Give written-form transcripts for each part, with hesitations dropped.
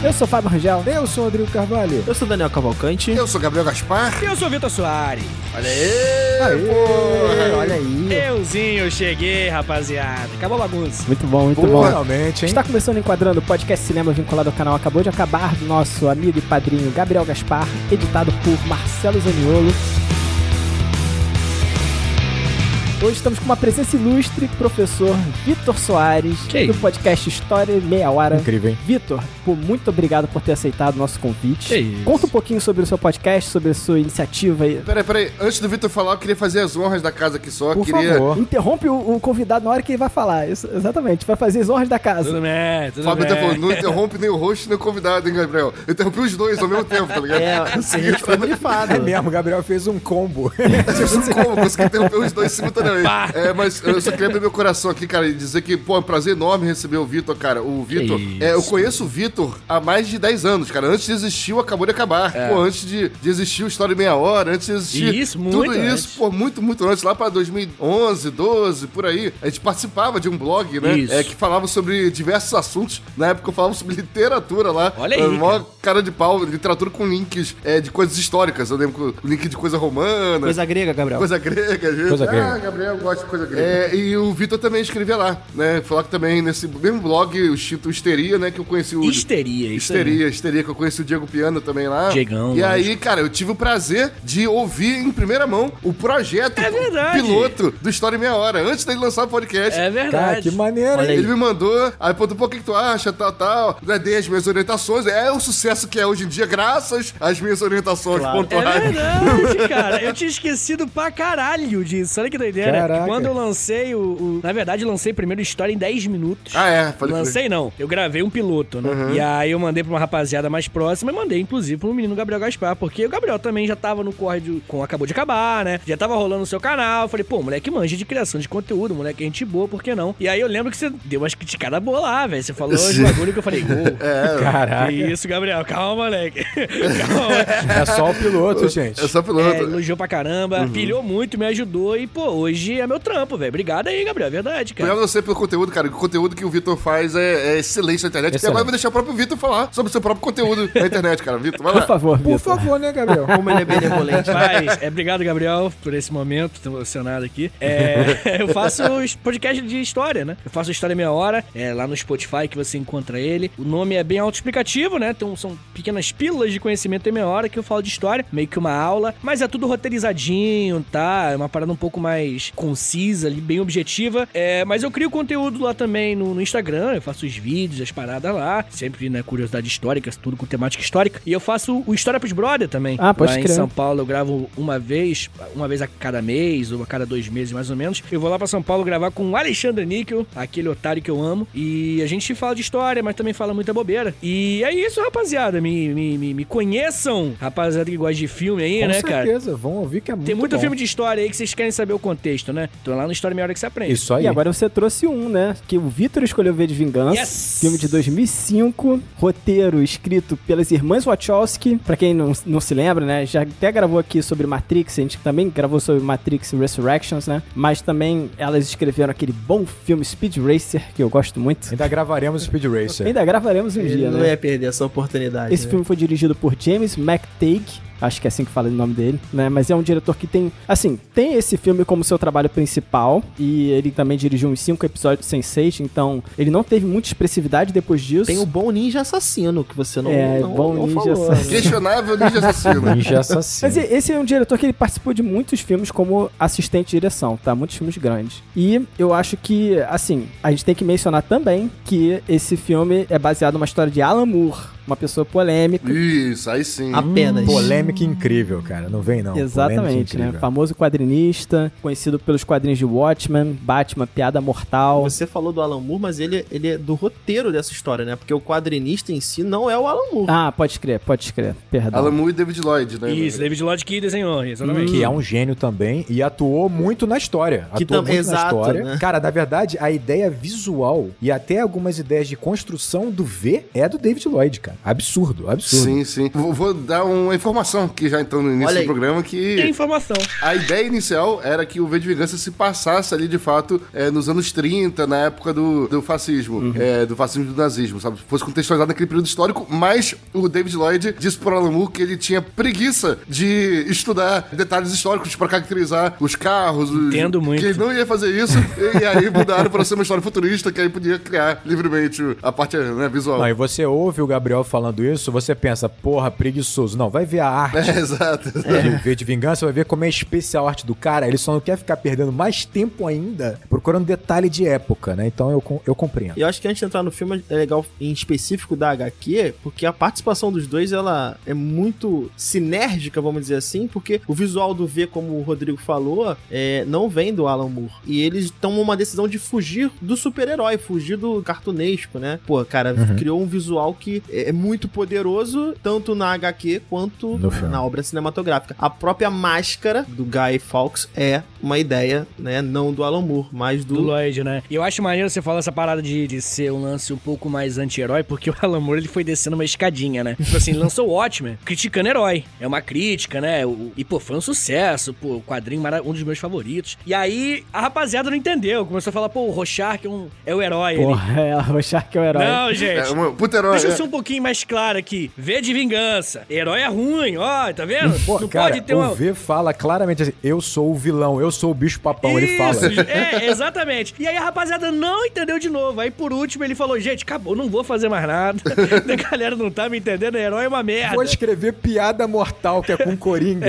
Eu sou o Fábio Rangel. Eu sou o Rodrigo Carvalho. Eu sou o Daniel Cavalcante. Eu sou o Gabriel Gaspar. E eu sou o Vitor Soares. Olha aí, porra. Olha aí. Euzinho, cheguei, rapaziada. Acabou a bagunça. Muito bom, muito bom. Finalmente, hein? Está começando Enquadrando, o podcast cinema vinculado ao canal Acabou de Acabar, do nosso amigo e padrinho Gabriel Gaspar, editado por Marcelo Zaniolo. Hoje estamos com uma presença ilustre, professor Vitor Soares, do podcast História em Meia Hora. Incrível, hein? Vitor, muito obrigado por ter aceitado o nosso convite. Que isso. Conta um pouquinho sobre o seu podcast, sobre a sua iniciativa aí. Peraí. Antes do Vitor falar, eu queria fazer as honras da casa aqui só. Por favor. Interrompe o convidado na hora que ele vai falar. Isso, exatamente, vai fazer as honras da casa. Tudo bem, tudo Fábio bem. tá falando, não interrompe nem o host nem o convidado, hein, Gabriel? Eu interrompi os dois ao mesmo tempo, tá ligado? A gente foi brifado. É mesmo, o Gabriel fez um combo. Como? Consegui interromper os dois simultaneamente. Mas eu só queria abrir meu coração aqui, cara, e dizer que, pô, é um prazer enorme receber o Vitor, cara. O Vitor, eu conheço o Vitor há mais de 10 anos, cara. Antes de existir o Acabou de Acabar. Pô, antes de existir o História em Meia Hora, antes de existir Isso, tudo muito isso, antes. pô, muito antes, lá pra 2011, 12, por aí. A gente participava de um blog, né? Isso. Que falava sobre diversos assuntos. Na época eu falava sobre literatura lá. Olha aí, Mó cara de pau, literatura com links de coisas históricas. Eu lembro com link de coisa romana. Coisa grega, Gabriel. Coisa grega, gente. Coisa grega. Gabriel gosta de coisa grega. E o Vitor também escrevia lá, né? Falar que também nesse mesmo blog, o Instituto Histeria, né? Que eu conheci o... Histeria, isso aí. Histeria, que eu conheci o Diego Piano também lá. Diegão, E lógico. aí, cara, eu tive o prazer de ouvir em primeira mão o projeto verdade. piloto do História em Meia Hora, antes dele lançar o podcast. É Cara, verdade. que maneiro, Olha hein? aí. Ele me mandou, aí pô, o que tu acha, tal. Dei as minhas orientações. É o sucesso que é hoje em dia, graças às minhas orientações Claro. pontuais. É verdade, cara. Eu tinha esquecido pra caralho disso. Olha que doideira. Caraca. Quando eu lancei Na verdade, eu lancei primeiro História em 10 minutos. Pode crer. Lancei não, eu gravei um piloto, né? E aí eu mandei pra uma rapaziada mais próxima e mandei, inclusive, pro menino Gabriel Gaspar, porque o Gabriel também já tava no corre com Acabou de Acabar, né? Já tava rolando no seu canal. Eu falei, pô, moleque manja de criação de conteúdo, moleque gente boa, por que não? E aí eu lembro que você deu umas criticadas boas lá, velho. Você falou os bagulho que eu falei, Caraca. que isso, Gabriel, calma, moleque. Calma. É só o piloto, gente. É só piloto. Elogiou pra caramba, pilhou muito, me ajudou e, pô, hoje é meu trampo, velho. Obrigado aí, Gabriel, é verdade, cara. Obrigado a você pelo conteúdo, cara. O conteúdo que o Vitor faz é excelente na internet. Excelente. E agora eu vou deixar o próprio Vitor falar sobre o seu próprio conteúdo na internet, cara. Vitor, vai lá. Por favor, Por Vitor. favor, né, Gabriel? Como ele é benevolente. Mas, obrigado, Gabriel, por esse momento, tô emocionado aqui. Eu faço os podcasts de história, né? Eu faço História em Meia Hora, lá no Spotify que você encontra ele. O nome é bem autoexplicativo, né? Então são pequenas pílulas de conhecimento em meia hora que eu falo de história, meio que uma aula, mas é tudo roteirizadinho, tá? É uma parada um pouco mais concisa ali, bem objetiva. Mas eu crio conteúdo lá também no Instagram, eu faço os vídeos, as paradas lá, sempre, né, curiosidades históricas, tudo com temática histórica. E eu faço o História pros Brother também. Ah, pode lá crer. em São Paulo eu gravo uma vez a cada mês, ou a cada 2 meses mais ou menos. Eu vou lá pra São Paulo gravar com o Alexandre Níquel, aquele otário que eu amo. E a gente fala de história, mas também fala muita bobeira. E é isso, rapaziada. Me conheçam, rapaziada que gosta de filme aí, né, cara? Com certeza, vão ouvir que é muito Tem muito bom. filme de história aí que vocês querem saber o contexto, né? Então lá no História em Meia Hora que você aprende. Isso aí. E agora você trouxe um, né? Que o Vitor escolheu ver de Vingança. Yes! Filme de 2005. Roteiro escrito pelas irmãs Wachowski. Pra quem não se lembra, né? Já até gravou aqui sobre Matrix. A gente também gravou sobre Matrix Resurrections, né? Mas também elas escreveram aquele bom filme Speed Racer, que eu gosto muito. Ainda gravaremos Speed Racer. Ainda gravaremos um Ele dia, não né? ia perder essa oportunidade. Esse né? filme foi dirigido por James McTeigue, acho que é assim que fala o nome dele, né? Mas é um diretor que tem, assim, tem esse filme como seu trabalho principal, e ele também dirigiu uns 5 episódios de Sense8, então ele não teve muita expressividade depois disso. Tem o Bom Ninja Assassino, que você não, Bom não Ninja falou. Assassino. Questionável Ninja Assassino. Ninja Assassino. Mas esse é um diretor que ele participou de muitos filmes como assistente de direção, tá? Muitos filmes grandes. E eu acho que, assim, a gente tem que mencionar também que esse filme é baseado numa história de Alan Moore, uma pessoa polêmica. Isso, aí sim. Apenas. Polêmica incrível, cara. Não vem, não. Exatamente, Polêmica né? incrível. Famoso quadrinista, conhecido pelos quadrinhos de Watchmen, Batman, Piada Mortal. Você falou do Alan Moore, mas ele é do roteiro dessa história, né? Porque o quadrinista em si não é o Alan Moore. Ah, pode crer, perdão. Alan Moore e David Lloyd, né? Isso, David Lloyd que desenhou, exatamente. Que é um gênio também e atuou muito na história. Que Atuou muito exato, na história. né? Cara, na verdade, a ideia visual e até algumas ideias de construção do V é do David Lloyd, cara. Absurdo. Sim. Vou dar uma informação que já então no início Olha do aí. programa Tem que informação. a ideia inicial era que o V de Vingança se passasse ali de fato nos anos 30, na época do fascismo, do fascismo e do nazismo, sabe? Fosse contextualizado naquele período histórico, mas o David Lloyd disse pro Alan Moore que ele tinha preguiça de estudar detalhes históricos pra caracterizar os carros. Entendo muito. Que ele não ia fazer isso, e aí mudaram pra ser uma história futurista, que aí podia criar livremente a parte visual. Não, e você ouve o Gabriel falando isso, você pensa, porra, preguiçoso. Não, vai ver a arte Exato. de V de Vingança, vai ver como é especial a arte do cara. Ele só não quer ficar perdendo mais tempo ainda procurando detalhe de época, né? Então eu compreendo. E eu acho que antes de entrar no filme é legal em específico da HQ, porque a participação dos dois, ela é muito sinérgica, vamos dizer assim, porque o visual do V, como o Rodrigo falou, não vem do Alan Moore. E eles tomam uma decisão de fugir do super-herói, fugir do cartunesco, né? Pô, cara, criou um visual que é muito poderoso, tanto na HQ quanto na obra cinematográfica. A própria máscara do Guy Fawkes é uma ideia, né? Não do Alan Moore, mas Do Lloyd, né? E eu acho maneiro você falar essa parada de ser um lance um pouco mais anti-herói, porque o Alan Moore, ele foi descendo uma escadinha, né? Tipo assim, lançou o Watchmen, criticando herói. É uma crítica, né? E, pô, foi um sucesso, pô, o quadrinho, um dos meus favoritos. E aí, a rapaziada não entendeu. Começou a falar, pô, o Rorschach é o herói. Porra, o Rorschach é o herói. Não, gente. Puta herói. Deixa eu ser um pouquinho mais claro aqui. V de Vingança. Herói é ruim, ó, tá vendo? Pô, não cara, pode ter o V fala claramente assim, eu sou o vilão, eu sou o bicho-papão, ele fala. Exatamente. E aí a rapaziada não entendeu de novo. Aí por último ele falou, gente, acabou, não vou fazer mais nada. A galera não tá me entendendo, herói é uma merda. Vou escrever piada mortal, que é com Coringa.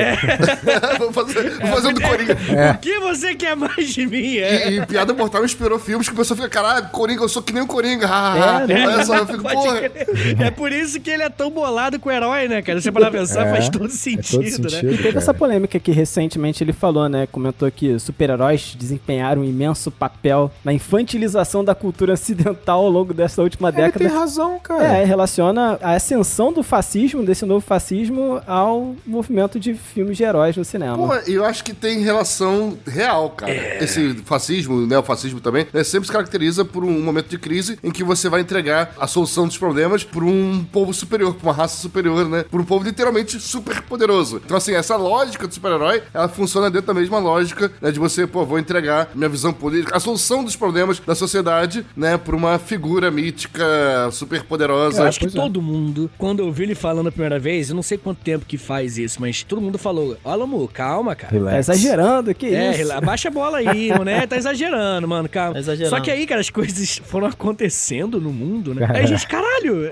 Vou fazer um do Coringa. O que você quer mais de mim? E Piada Mortal inspirou filmes que o pessoal fica, caralho, Coringa, eu sou que nem o Coringa. Olha só, eu fico, Pode porra. crer. É por isso que ele é tão bolado com o herói, né, cara? Você parar pra pensar, faz todo sentido, né? E teve essa polêmica que recentemente ele falou, né? Comentou que super-heróis desempenharam um imenso papel na infantilização da cultura ocidental ao longo dessa última década. Ele tem razão, cara. Relaciona a ascensão do fascismo, desse novo fascismo, ao movimento de filmes de heróis no cinema. Pô, eu acho que tem relação real, cara. Esse fascismo, o neofascismo também, sempre se caracteriza por um momento de crise em que você vai entregar a solução dos problemas por um povo superior, por uma raça superior, né? Por um povo literalmente super poderoso. Então, assim, essa lógica do super-herói, ela funciona dentro da mesma lógica, né? De você, pô, vou entregar minha visão política, a solução dos problemas da sociedade, né? Por uma figura mítica, super poderosa. Eu acho que todo mundo, quando eu vi ele falando a primeira vez, eu não sei quanto tempo que faz isso, mas todo mundo falou, olha, amor, calma, cara. Relax. Tá exagerando, que isso? Abaixa a bola aí, né? Tá exagerando, mano, calma. Tá exagerando. Só que aí, cara, as coisas foram acontecendo no mundo, né? Aí a gente, caralho,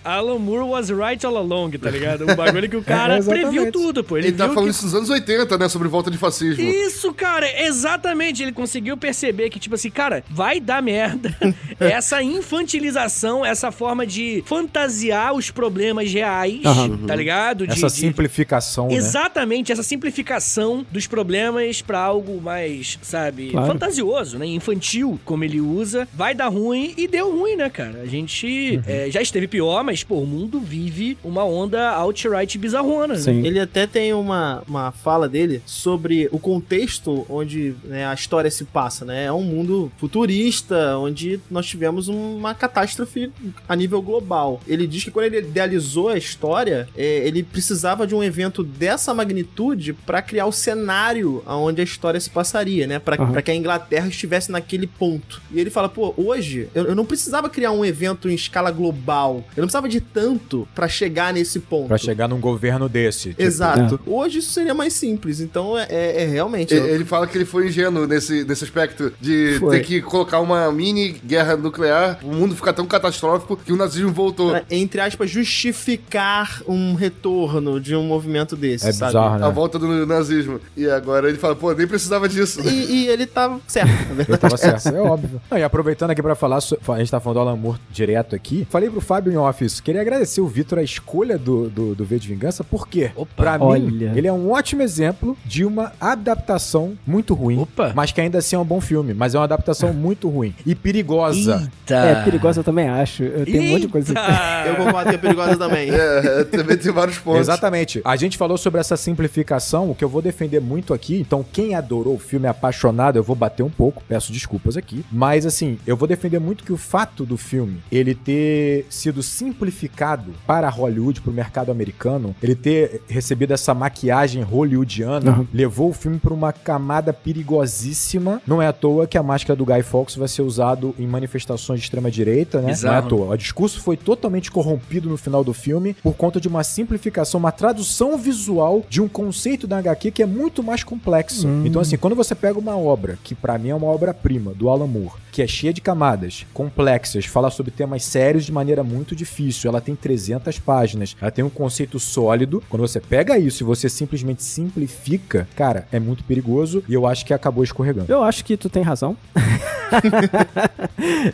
Alan Moore was right all along, tá ligado? Um bagulho que o cara previu tudo, pô. Ele tá viu falando que... isso nos anos 80, né? Sobre volta de fascismo. Isso, cara, exatamente. Ele conseguiu perceber que, tipo assim, cara, vai dar merda. Essa infantilização, essa forma de fantasiar os problemas reais, tá ligado? Essa simplificação, né? Exatamente, essa simplificação dos problemas pra algo mais, sabe, fantasioso, né? Infantil, como ele usa. Vai dar ruim e deu ruim, né, cara? A gente já esteve pior, mas, pô, o mundo vive uma onda outright bizarrona, Sim. né? Ele até tem uma fala dele sobre o contexto onde, né, a história se passa, né? É um mundo futurista, onde nós tivemos uma catástrofe a nível global. Ele diz que quando ele idealizou a história, ele precisava de um evento dessa magnitude pra criar o cenário onde a história se passaria, né? Pra que a Inglaterra estivesse naquele ponto. E ele fala, pô, hoje eu não precisava criar um evento em escala global. Eu não precisava de tanto pra chegar nesse ponto. Pra chegar num governo desse. Tipo, Exato. Hoje isso seria mais simples. Então realmente... Ele fala que ele foi ingênuo nesse aspecto de ter que colocar uma mini guerra nuclear, o mundo ficar tão catastrófico que o nazismo voltou. Pra, entre aspas, justificar um retorno de um movimento desse, sabe? Bizarro, né? A volta do nazismo. E agora ele fala, pô, nem precisava disso. E ele tava certo, na verdade. Eu tava certo, é óbvio. Não, e aproveitando aqui pra falar, a gente tá falando do Alan Moore direto aqui, falei pro Fábio em office, queria agradecer o Vitor a escolha do V de Vingança, porque, pra mim, ele é um ótimo exemplo de uma adaptação muito ruim, mas que ainda assim é um bom filme, mas é uma adaptação muito ruim e perigosa. Perigosa eu também acho. Eu tenho um monte de coisa. Eu concordo que é perigosa também. Também tem vários pontos. Exatamente. A gente falou sobre essa simplificação, o que eu vou defender muito aqui, então quem adorou o filme, é apaixonado, eu vou bater um pouco, peço desculpas aqui, mas assim, eu vou defender muito que o fato do filme, ele ter sido sido simplificado para Hollywood, pro mercado americano, ele ter recebido essa maquiagem hollywoodiana, levou o filme para uma camada perigosíssima. Não é à toa que a máscara do Guy Fawkes vai ser usado em manifestações de extrema-direita, né? Exato. Não é à toa. O discurso foi totalmente corrompido no final do filme por conta de uma simplificação, uma tradução visual de um conceito da HQ que é muito mais complexo. Então, assim, quando você pega uma obra, que pra mim é uma obra-prima, do Alan Moore, que é cheia de camadas, complexas, fala sobre temas sérios de maneira muito difícil, ela tem 300 páginas, ela tem um conceito sólido, quando você pega isso e você simplesmente simplifica, cara, é muito perigoso e eu acho que acabou escorregando. Eu acho que tu tem razão.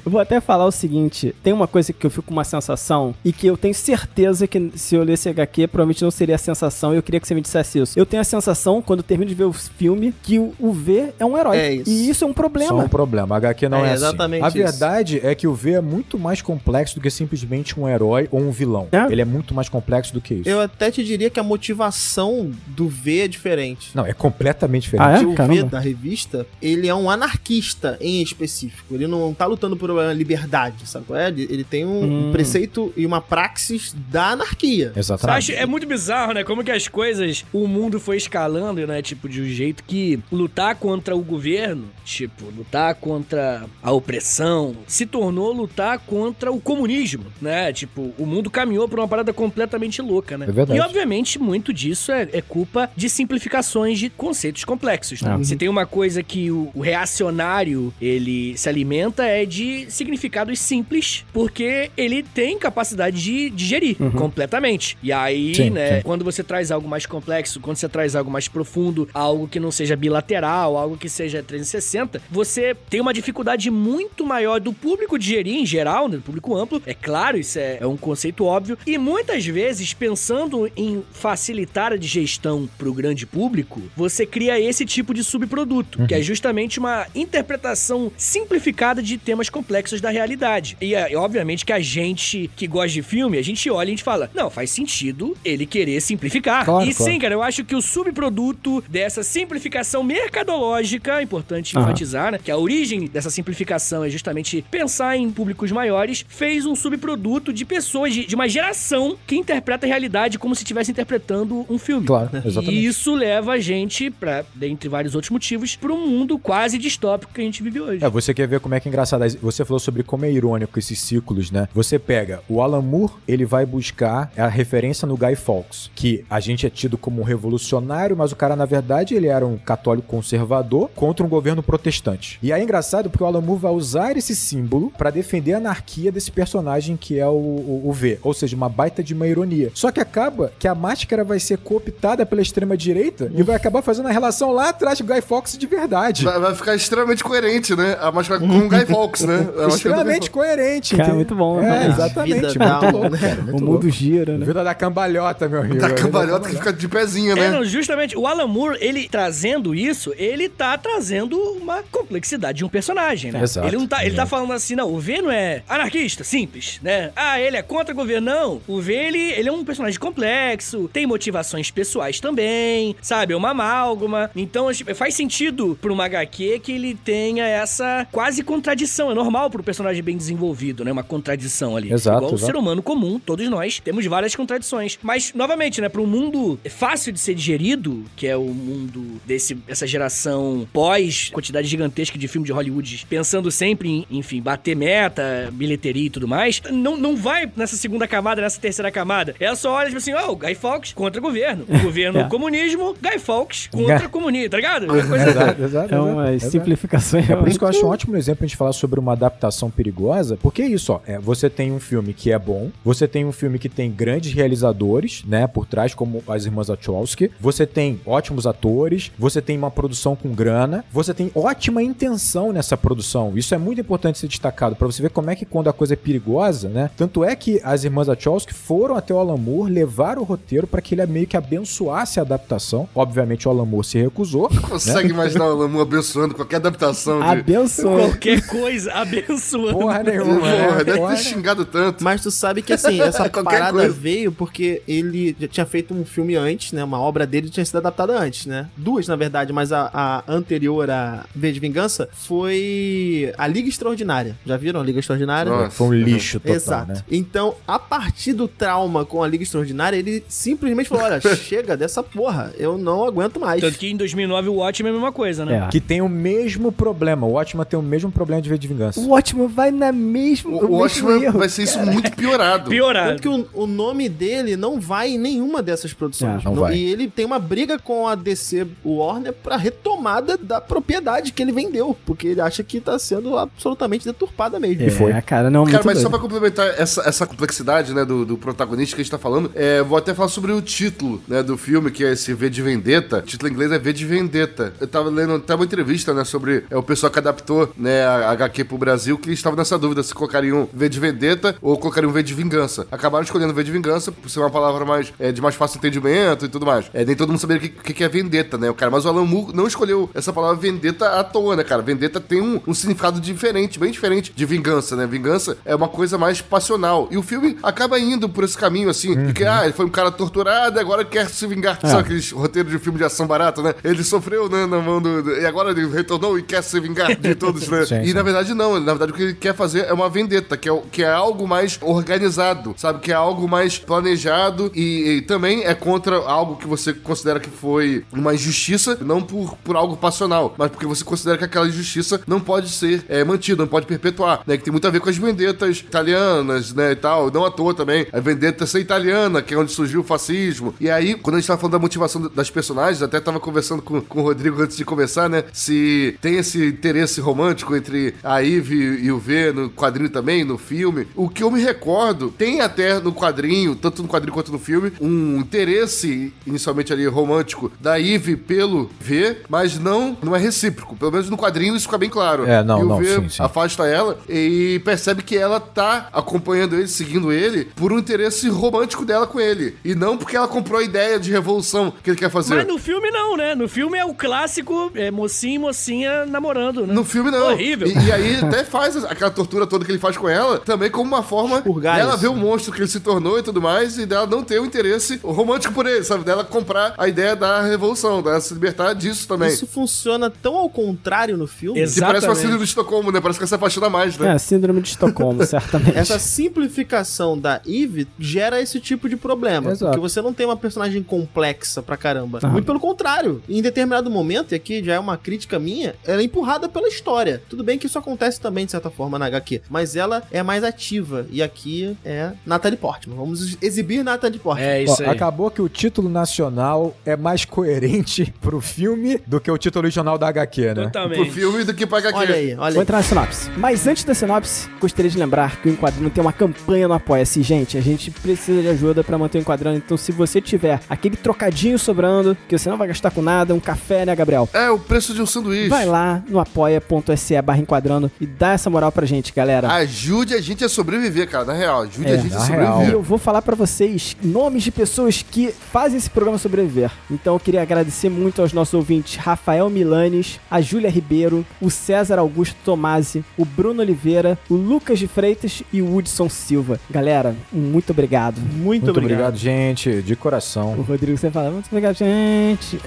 Eu vou até falar o seguinte, tem uma coisa que eu fico com uma sensação e que eu tenho certeza que se eu lesse HQ, provavelmente não seria a sensação, e eu queria que você me dissesse isso. Eu tenho a sensação, quando eu termino de ver o filme, que o V é um herói. É isso. E isso é um problema. Só um problema, a HQ não é exatamente assim. A isso. verdade é que o V é muito mais complexo do que simplesmente um herói ou um vilão. Ele é muito mais complexo do que isso. Eu até te diria que a motivação do V é diferente. Não, é completamente diferente. O V Caramba. da revista, ele é um anarquista em específico. Ele não tá lutando por uma liberdade, sabe? Ele tem um preceito e uma praxis da anarquia. Exatamente. É muito bizarro, né? Como que as coisas, o mundo foi escalando, né? Tipo, de um jeito que lutar contra o governo, tipo, lutar contra a opressão, se tornou lutar contra o comunismo, né? Tipo, o mundo caminhou pra uma parada completamente louca, né? É verdade. E, obviamente, muito disso é culpa de simplificações de conceitos complexos, né? Se tem uma coisa que o reacionário, ele se alimenta é de significados simples, porque ele tem capacidade de digerir completamente. E aí, Sim, né, sim. quando você traz algo mais complexo, quando você traz algo mais profundo, algo que não seja bilateral, algo que seja 360, você tem uma dificuldade muito maior do público digerir em geral, né, do público amplo. É claro, isso é um conceito óbvio. E muitas vezes, pensando em facilitar a digestão pro grande público, você cria esse tipo de subproduto, que é justamente uma interpretação simplificada de temas complexos da realidade. E obviamente que a gente que gosta de filme, a gente olha e a gente fala, não, faz sentido ele querer simplificar. Claro, Sim, cara, eu acho que o subproduto dessa simplificação mercadológica, é importante enfatizar, né, que a origem dessa simplificação é justamente pensar em públicos maiores, fez um subproduto de pessoas, de uma geração que interpreta a realidade como se estivesse interpretando um filme. Claro, exatamente. E isso leva a gente, dentre vários outros motivos, para um mundo quase distópico que a gente vive hoje. Você quer ver como é que é engraçado. Você falou sobre como é irônico esses ciclos, né? Você pega o Alan Moore, ele vai buscar a referência no Guy Fawkes, que a gente é tido como um revolucionário, mas o cara, na verdade, ele era um católico conservador contra um governo protestante. E aí é engraçado porque o Alan Moore vai usar esse símbolo pra defender a anarquia desse personagem que é o V. Ou seja, uma baita de uma ironia. Só que acaba que a máscara vai ser cooptada pela extrema-direita e vai acabar fazendo a relação lá atrás do Guy Fawkes de verdade. Vai ficar extremamente coerente, né? A máscara com o Guy Fawkes, né? Extremamente coerente. Cara, muito bom, né? Exatamente. Vida dá Muito um, louco, né? cara. Muito O mundo louco. gira, né? Vida da cambalhota, meu amigo. Da cambalhota que fica de pezinho, né? Não, justamente, o Alan Moore, ele trazendo isso, ele tá trazendo uma complexidade de um personagem, né? Exato. Ele tá falando assim, não, o V não é anarquista, simples, né? Ah, ele é contra o governo, não. O V, ele é um personagem complexo, tem motivações pessoais também, sabe? É uma amálgama. Então, tipo, faz sentido pra uma HQ que ele tenha essa quase contradição. É normal pro personagem bem desenvolvido, né? Uma contradição ali. Exato, Igual o exato. ser humano comum, todos nós temos várias contradições. Mas, novamente, né? Pra um mundo fácil de ser digerido, que é o mundo dessa geração pós quantidade gigantesca de filme de Hollywood, pensando sempre em, enfim, bater meta, bilheteria e tudo mais, não vai nessa segunda camada, nessa terceira camada. Ela só olha, tipo assim, o Guy Fawkes contra o governo. Governo comunismo, Guy Fawkes contra comunismo, tá ligado? Uma coisa Exato. É uma simplificação. É por isso que eu acho um ótimo exemplo a gente falar sobre uma adaptação perigosa, porque é isso, ó, você tem um filme que é bom, você tem um filme que tem grandes realizadores, né, por trás, como as irmãs Wachowski, você tem ótimos atores, você tem uma produção com grana, você tem ótima intenção nessa produção. Isso é muito importante ser destacado, pra você ver como é que quando a coisa é perigosa, né, tanto é que as irmãs Wachowski foram até o Alan Moore, levaram o roteiro pra que ele meio que abençoasse a adaptação. Obviamente o Alan Moore se recusou. Consegue imaginar o Alan Moore abençoando qualquer adaptação de abençoa. Qualquer coisa abençoa. Porra nenhuma. Porra, deve ter xingado tanto. Mas tu sabe que, assim, essa Qualquer parada coisa. veio porque ele já tinha feito um filme antes, né? Uma obra dele tinha sido adaptada antes, né? Duas, na verdade, mas a anterior a V de Vingança foi a Liga Extraordinária. Já viram a Liga Extraordinária? Nossa. Foi um lixo total, Exato. né? Então, a partir do trauma com a Liga Extraordinária, ele simplesmente falou, olha, chega dessa porra, eu não aguento mais. Tanto que em 2009 o Watchmen é a mesma coisa, né? É. Que tem o mesmo problema. O Watchmen tem o mesmo problema de V de Vingança. O Watchmen vai na mesma. O Watchmen vai ser isso muito piorado. Piorado. Tanto que o nome dele não vai em nenhuma dessas produções. Não vai. E ele tem uma briga com a DC Warner pra retomada da propriedade que ele vendeu, porque ele acha que tá sendo absolutamente deturpada mesmo. É, foi. cara, não, Cara, muito mas doido. só pra complementar essa complexidade, né, do protagonista que a gente tá falando, vou até falar sobre o título, né, do filme, que é esse V de Vendetta. O título em inglês é V de Vendetta. Eu tava lendo até uma entrevista, né, sobre o pessoal que adaptou, né, a HQ pro Brasil, que estava nessa dúvida se colocariam V de Vendetta ou colocariam V de Vingança. Acabaram escolhendo V de Vingança, por ser uma palavra mais, de mais fácil entendimento e tudo mais. Nem todo mundo sabia o que é Vendetta, né, o cara. Mas o Alan Moore não escolheu essa palavra Vendetta à toa, né, cara. Vendetta tem um significado diferente, bem diferente de vingança, né. Vingança é uma coisa mais passional. E o filme acaba indo por esse caminho, assim, de que, ele foi um cara torturado e agora quer se vingar. Sabe aqueles roteiros de filme de ação barato, né? Ele sofreu, né, na mão e agora ele retornou e quer se vingar de todos, né? Sim, e sim. na verdade não. Na verdade o que ele quer fazer é uma vendetta, que é algo mais organizado, sabe? Que é algo mais planejado e também é contra algo que você considera que foi uma injustiça, não por algo passional, mas porque você considera que aquela injustiça não pode ser mantida, não pode perpetuar, né? Que tem muito a ver com as vendetas italianas, né, e tal. Não à toa também. A vendetta ser italiana, que é onde surgiu o fascismo. E aí, quando a gente tava falando da motivação das personagens, até tava conversando com o Rodrigo antes de começar, né? Se tem esse interesse romântico entre a Eve e o V no quadrinho também, no filme. O que eu me recordo, tem até no quadrinho, tanto no quadrinho quanto no filme, um interesse, inicialmente ali, romântico da Eve pelo V, mas não é recíproco. Pelo menos no quadrinho isso fica bem claro. Não, e o não, V sim. afasta ela e percebe que ela tá acompanhando ele, seguindo ele, por um interesse romântico dela com ele. E não porque ela comprou a ideia de revolução que ele quer fazer. Mas no filme não, né? No filme é o clássico mocinho e mocinha namorando, né? No filme não. Horrível. E aí até faz aquela tortura toda que ele faz com ela, também como uma forma Purgar dela isso. ver o monstro que ele se tornou e tudo mais, e dela não ter o interesse romântico por ele, sabe? Dela comprar a ideia da revolução, dela se libertar disso também. Isso funciona tão ao contrário no filme. Exato. Que parece uma Exatamente. síndrome de Estocolmo, né? Parece que ela se apaixona mais, né? É, síndrome de Estocolmo, certamente. Essa simplificação da Eve gera esse tipo de problema. Exato. Porque você não tem uma personagem complexa pra caramba. Ah. Muito pelo contrário. Em determinado momento, e aqui já é uma crítica minha, ela é empurrada pela história. Tudo bem que isso acontece também, de certa forma, na HQ. Mas ela é mais ativa. E aqui é Natalie Portman. Vamos exibir Natalie Portman. É isso aí. Acabou que o título nacional é mais coerente pro filme do que o título original da HQ, né? Pro Totalmente. filme do que pra HQ. Olha aí, olha Vou aí. entrar na sinopse. Mas antes da sinopse, gostaria de lembrar que o Enquadrando tem uma campanha no Apoia-se. Gente, a gente precisa de ajuda pra manter o Enquadrando. Então, se você tiver aquele trocadinho sobrando, que você não vai gastar com nada, um café, né, Gabriel? É o preço de um sanduíche. Vai lá no apoia.se/enquadrando e dá essa moral pra gente, galera. Ajude a gente a sobreviver, cara. Na real, ajude É, a gente a na sobreviver. real. E eu vou falar pra vocês nomes de pessoas que fazem esse programa sobreviver. Então eu queria agradecer muito aos nossos ouvintes Rafael Milanes, a Júlia Ribeiro, o César Augusto Tomasi, o Bruno Oliveira, o Lucas de Freitas e o Hudson Silva. Galera, muito obrigado. Muito obrigado. gente, de O coração. Rodrigo sempre fala, muito obrigado, gente.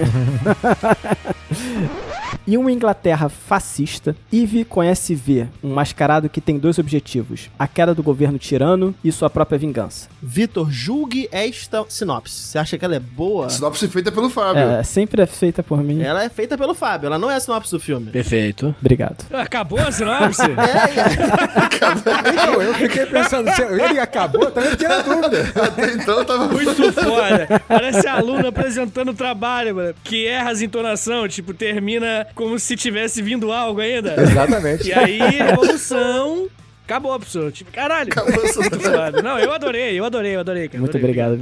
Em uma Inglaterra fascista, Eve conhece V, um mascarado que tem dois objetivos: a queda do governo tirano e sua própria vingança. Vitor, julgue esta sinopse. Você acha que ela é boa? Sinopse feita pelo Fábio. É, sempre é feita por mim. Ela é feita pelo Fábio, ela não é a sinopse do filme. Perfeito. Obrigado. Acabou a sinopse? Não, eu fiquei pensando, se ele acabou, também fiquei na dúvida. Até então eu tava Muito foda. Parece aluno apresentando o trabalho, mano. Que erra as entonações, tipo, termina como se tivesse vindo algo ainda. Exatamente. E aí, revolução. acabou, professor. Tipo, caralho. Acabou essa Não, eu adorei, cara. Muito obrigado.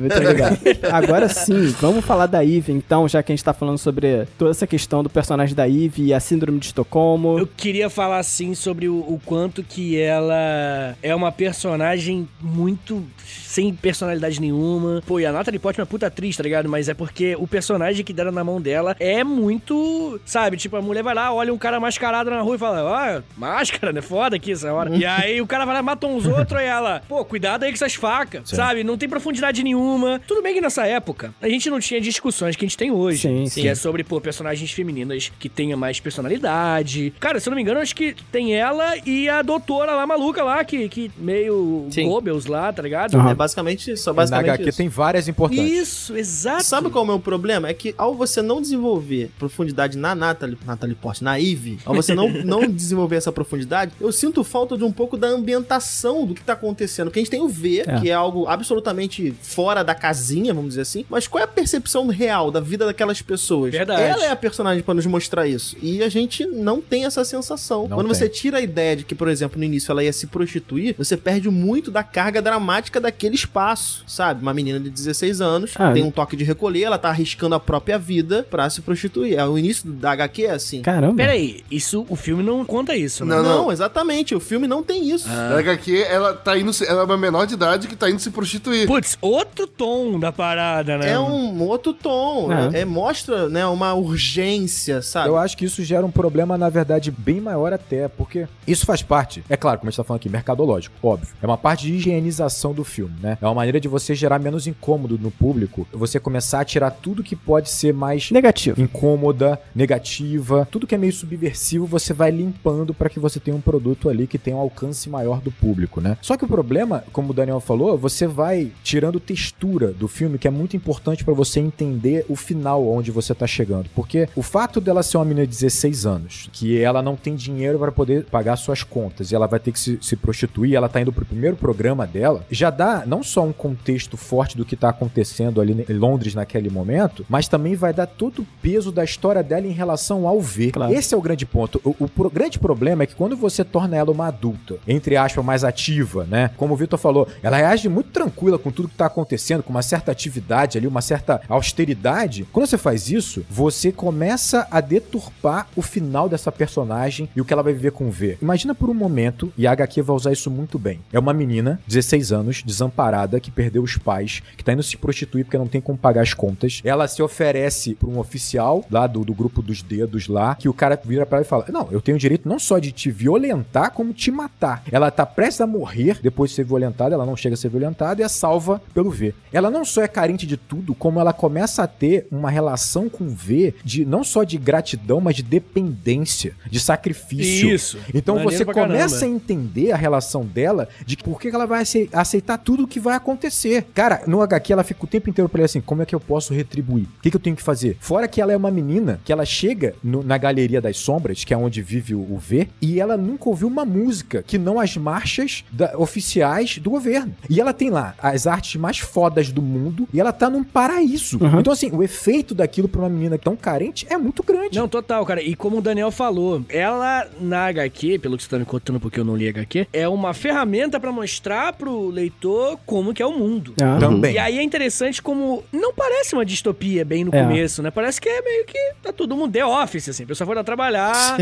Agora sim, vamos falar da Eve, então, já que a gente tá falando sobre toda essa questão do personagem da Eve e a síndrome de Estocolmo. Eu queria falar, assim, sobre o quanto que ela é uma personagem muito sem personalidade nenhuma. Pô, e a Natalie Portman é puta atriz, tá ligado? Mas é porque o personagem que deram na mão dela é muito, sabe? Tipo, a mulher vai lá, olha um cara mascarado na rua e fala, máscara, né? Foda aqui essa hora. E aí o cara vai lá, mata uns outros e ela, pô, cuidado aí com essas facas, sabe? Não tem profundidade nenhuma. Tudo bem que nessa época a gente não tinha discussões que a gente tem hoje. Sim. Que é sobre, pô, personagens femininas que tenham mais personalidade. Cara, se eu não me engano, acho que tem ela e a doutora lá, maluca lá, que meio Goebbels lá, tá ligado? É basicamente isso. Na HQ tem várias importantes. Isso, exato. Sabe qual é o meu problema? É que ao você não desenvolver profundidade na Natalie Portman, na Eve, ao você não desenvolver essa profundidade, eu sinto falta de um pouco da ambientação do que tá acontecendo. Porque a gente tem o V, que é algo absolutamente fora da casinha, vamos dizer assim, mas qual é a percepção real da vida daquelas pessoas? Verdade. Ela é a personagem pra nos mostrar isso. E a gente não tem essa sensação. Quando você tira a ideia de que, por exemplo, no início ela ia se prostituir, você perde muito da carga dramática daquele espaço, sabe? Uma menina de 16 anos, tem um toque de recolher, ela tá arriscando a própria vida pra se prostituir. O início da HQ é assim. Caramba. Peraí, o filme não conta isso, né? Não, exatamente. O filme não tem isso. A HQ, ela é uma menor de idade que tá indo se prostituir. Putz, outro tom da parada, né? É um outro tom. Mostra, né, uma urgência, sabe? Eu acho que isso gera um problema, na verdade, bem maior até, porque isso faz parte, é claro, como a gente tá falando aqui, mercadológico, óbvio. É uma parte de higienização do filme, né? É uma maneira de você gerar menos incômodo no público, você começar a tirar tudo que pode ser mais negativo, incômoda, negativa, tudo que é meio subversivo, você vai limpando pra que você tenha um produto ali que tenha um alcance maior do público, né? Só que o problema, como o Daniel falou, você vai tirando textura do filme, que é muito importante pra você entender o final onde você tá chegando, porque o fato dela ser uma menina de 16 anos, que ela não tem dinheiro pra poder pagar suas contas e ela vai ter que se prostituir, ela tá indo pro primeiro programa dela, já dá não só um contexto forte do que tá acontecendo ali em Londres naquele momento, mas também vai dar todo o peso da história dela em relação ao V. Claro. Esse é o grande ponto. O grande problema é que quando você torna ela uma adulta, entre aspas, mais ativa, né? Como o Vitor falou, ela reage muito tranquila com tudo que tá acontecendo, com uma certa atividade ali, uma certa austeridade. Quando você faz isso, você começa a deturpar o final dessa personagem e o que ela vai viver com o V. Imagina por um momento, e a HQ vai usar isso muito bem. É uma menina, 16 anos, desamparada, que perdeu os pais, que tá indo se prostituir porque não tem como pagar as contas. Ela se oferece pra um oficial lá do grupo dos dedos lá, que o cara vira pra ela e fala, não, eu tenho o direito não só de te violentar, como te matar. Ela tá prestes a morrer depois de ser violentada, ela não chega a ser violentada e é salva pelo V. Ela não só é carente de tudo, como ela começa a ter uma relação com o V de não só de gratidão, mas de dependência, de sacrifício. Isso. Então Maneiro você pra começa caramba. a entender a relação dela de por que ela vai aceitar tudo o que vai acontecer. Cara, no HQ ela fica o tempo inteiro pra ele assim, como é que eu posso retribuir? O que eu tenho que fazer? Fora que ela é uma menina, que ela chega na Galeria das Sombras, que é onde vive o V, e ela nunca ouviu uma música que não as marchas oficiais do governo. E ela tem lá as artes mais fodas do mundo e ela tá num paraíso. Então assim, o efeito daquilo pra uma menina tão carente é muito grande. Não, total, cara. E como o Daniel falou, ela na HQ, pelo que você tá me contando porque eu não li HQ, é uma ferramenta pra mostrar pro leitor como que é o mundo. Também. E aí é interessante como não parece uma distopia bem no começo, né? Parece que é meio que tá todo mundo The Office, assim. A pessoa foi lá trabalhar,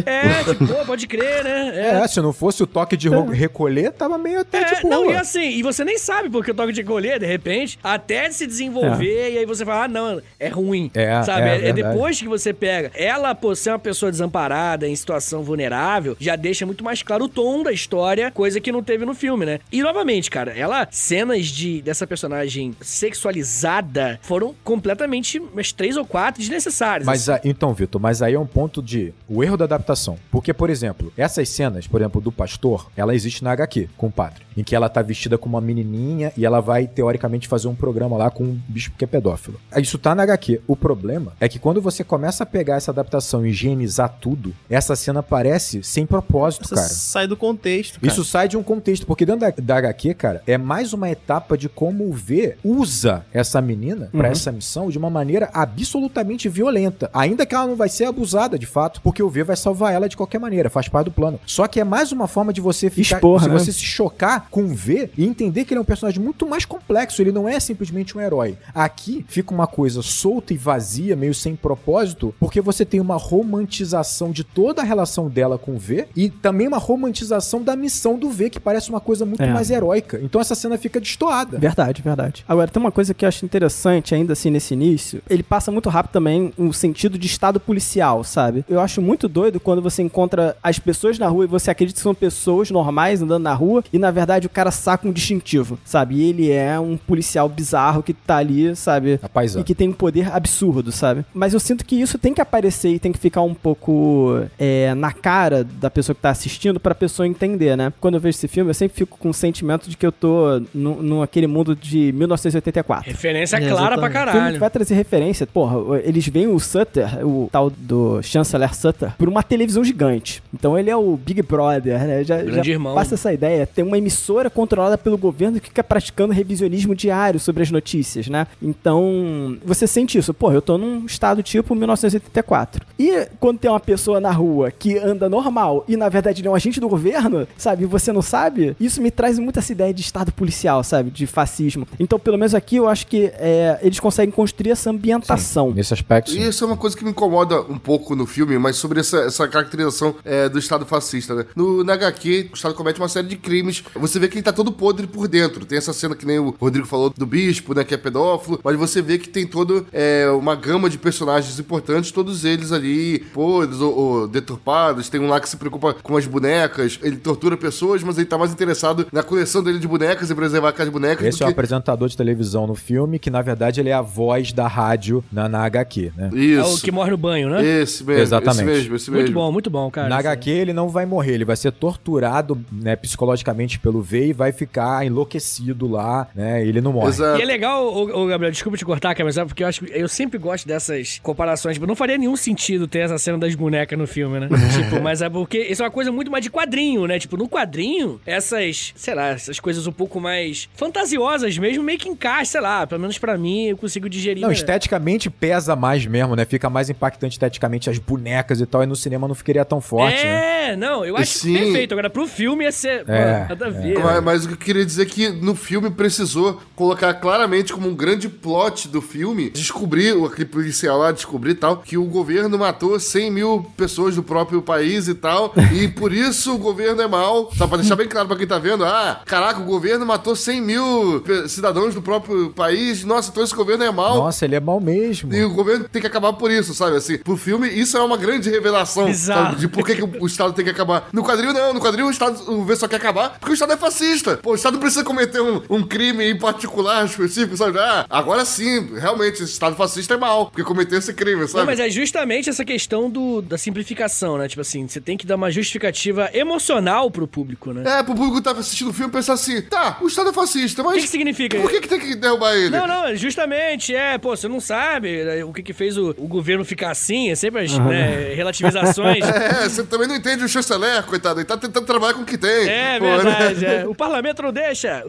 tipo, pô, pode crer, né? Se não fosse o toque de recolher, tava meio até tipo... Não, e assim, e você nem sabe porque o toque de recolher, de repente, até se desenvolver, e aí você fala, não, é ruim, sabe? É depois que você pega. Ela, por ser uma pessoa desamparada, em situação vulnerável, já deixa muito mais claro o tom da história, coisa que não teve no filme, né? E, novamente, cara, cenas dessa personagem sexualizada foram completamente umas 3 ou 4 desnecessárias. Mas, assim. então, Vitor, mas aí é um ponto o erro da adaptação. Porque, por exemplo, essas cenas, por exemplo, do pastor, ela existe na HQ, com o padre, em que ela tá vestida como uma menininha e ela vai, teoricamente, fazer um programa lá com um bicho que é pedófilo. Isso tá na HQ. O problema é que quando você começa a pegar essa adaptação e higienizar tudo, essa cena parece sem propósito, cara. Sai do contexto, cara. Isso sai de um contexto, porque dentro da HQ, cara, é mais uma etapa de como o V usa essa menina pra essa missão de uma maneira absolutamente violenta. Ainda que ela não vai ser abusada, de fato, porque o V vai salvar ela de qualquer maneira, faz parte do plano. Só que é mais uma forma de você você ficar, você se chocar com o V e entender que ele é um personagem muito mais complexo, ele não é simplesmente um herói. Aqui fica uma coisa solta e vazia, meio sem propósito, porque você tem uma romantização de toda a relação dela com o V e também uma romantização da missão do V, que parece uma coisa muito mais heróica. Então essa cena fica destoada. Verdade. Agora, tem uma coisa que eu acho interessante ainda assim nesse início, ele passa muito rápido também o sentido de estado policial, sabe? Eu acho muito doido quando você encontra as pessoas na rua e você acredita que são pessoas normais andando na rua e na verdade o cara saca um distintivo, sabe? E ele é um policial bizarro que tá ali, sabe? E que tem um poder absurdo, sabe? Mas eu sinto que isso tem que aparecer e tem que ficar um pouco na cara da pessoa que tá assistindo pra pessoa entender, né? Quando eu vejo esse filme, eu sempre fico com o sentimento de que eu tô naquele mundo de 1984. Referência clara pra caralho. O filme que vai trazer referência, porra, eles veem o Sutter, o tal do Chancellor Sutter, por uma televisão gigante. Então ele é o Big Brother, né? Já irmão. Passa essa ideia. Tem uma emissora controlada pelo governo que fica praticando revisionismo diário sobre as notícias, né? Então, você sente isso. Porra, eu tô num estado tipo 1984. E quando tem uma pessoa na rua que anda normal e, na verdade, ele é um agente do governo, sabe? E você não sabe, isso me traz muito essa ideia de estado policial, sabe? De fascismo. Então, pelo menos aqui, eu acho que eles conseguem construir essa ambientação. Sim, nesse aspecto, sim. Isso é uma coisa que me incomoda um pouco no filme, mas sobre essa caracterização do Estado fascista, né? Na HQ, o Estado comete uma série de crimes. Você vê que ele tá todo podre por dentro. Tem essa cena que nem o Rodrigo falou do bispo, né? Que é pedófilo. Mas você vê que tem toda uma gama de personagens importantes, todos eles ali podres ou deturpados. Tem um lá que se preocupa com as bonecas. Ele tortura pessoas, mas ele tá mais interessado na coleção dele de bonecas e preservar aquelas bonecas. Esse é o apresentador de televisão no filme, que na verdade ele é a voz da rádio na HQ, né? Isso. É o que morre no banho, né? Esse mesmo. Exatamente. Esse mesmo. Muito bom, cara. Na HQ ele não vai morrer, ele vai ser torturado, né, psicologicamente pelo V e vai ficar enlouquecido lá, né? Ele não morre. Exato. E é legal, Gabriel, desculpa te cortar, cara, mas é porque eu sempre gosto dessas comparações. Tipo, não faria nenhum sentido ter essa cena das bonecas no filme, né? Tipo, mas é porque isso é uma coisa muito mais de quadrinho, né? Tipo, no quadrinho, essas coisas um pouco mais fantasiosas mesmo, meio que encaixa, sei lá, pelo menos pra mim, eu consigo digerir. Não, esteticamente pesa mais mesmo, né? Fica mais impactante esteticamente as bonecas e tal, e no cinema não ficaria tão forte, né? Não, eu acho perfeito. Agora, pro filme ia ser... nada a ver. Mas o que eu queria dizer é que no filme precisou colocar claramente como um grande plot do filme, descobrir, aquele policial lá descobrir e tal, que o governo matou 100 mil pessoas do próprio país e tal, e por isso o governo é mau. Só pra deixar bem claro pra quem tá vendo, caraca, o governo matou 100 mil cidadãos do próprio país, nossa, então esse governo é mau. Nossa, ele é mau mesmo. E o governo tem que acabar por isso, sabe? Assim, pro filme, isso é uma grande revelação, sabe? De por que o Estado tem que acabar. No quadrinho, não. No quadrinho, o V só quer acabar porque o Estado é fascista. Pô, o Estado não precisa cometer um crime em particular, específico, sabe? Agora sim, realmente, esse Estado fascista é mau, porque cometeu esse crime, sabe? Não, mas é justamente essa questão da simplificação, né? Tipo assim, você tem que dar uma justificativa emocional pro público, né? Pro público que tá assistindo o filme pensar assim, o Estado é fascista, mas... O que significa? Por que tem que derrubar ele? Não, justamente, você não sabe o que fez o governo ficar assim, é sempre as relativizações. Você também não entende o chanceler, coitado, ele tá tentando trabalhar com o que tem. Verdade, O parlamento não deixa,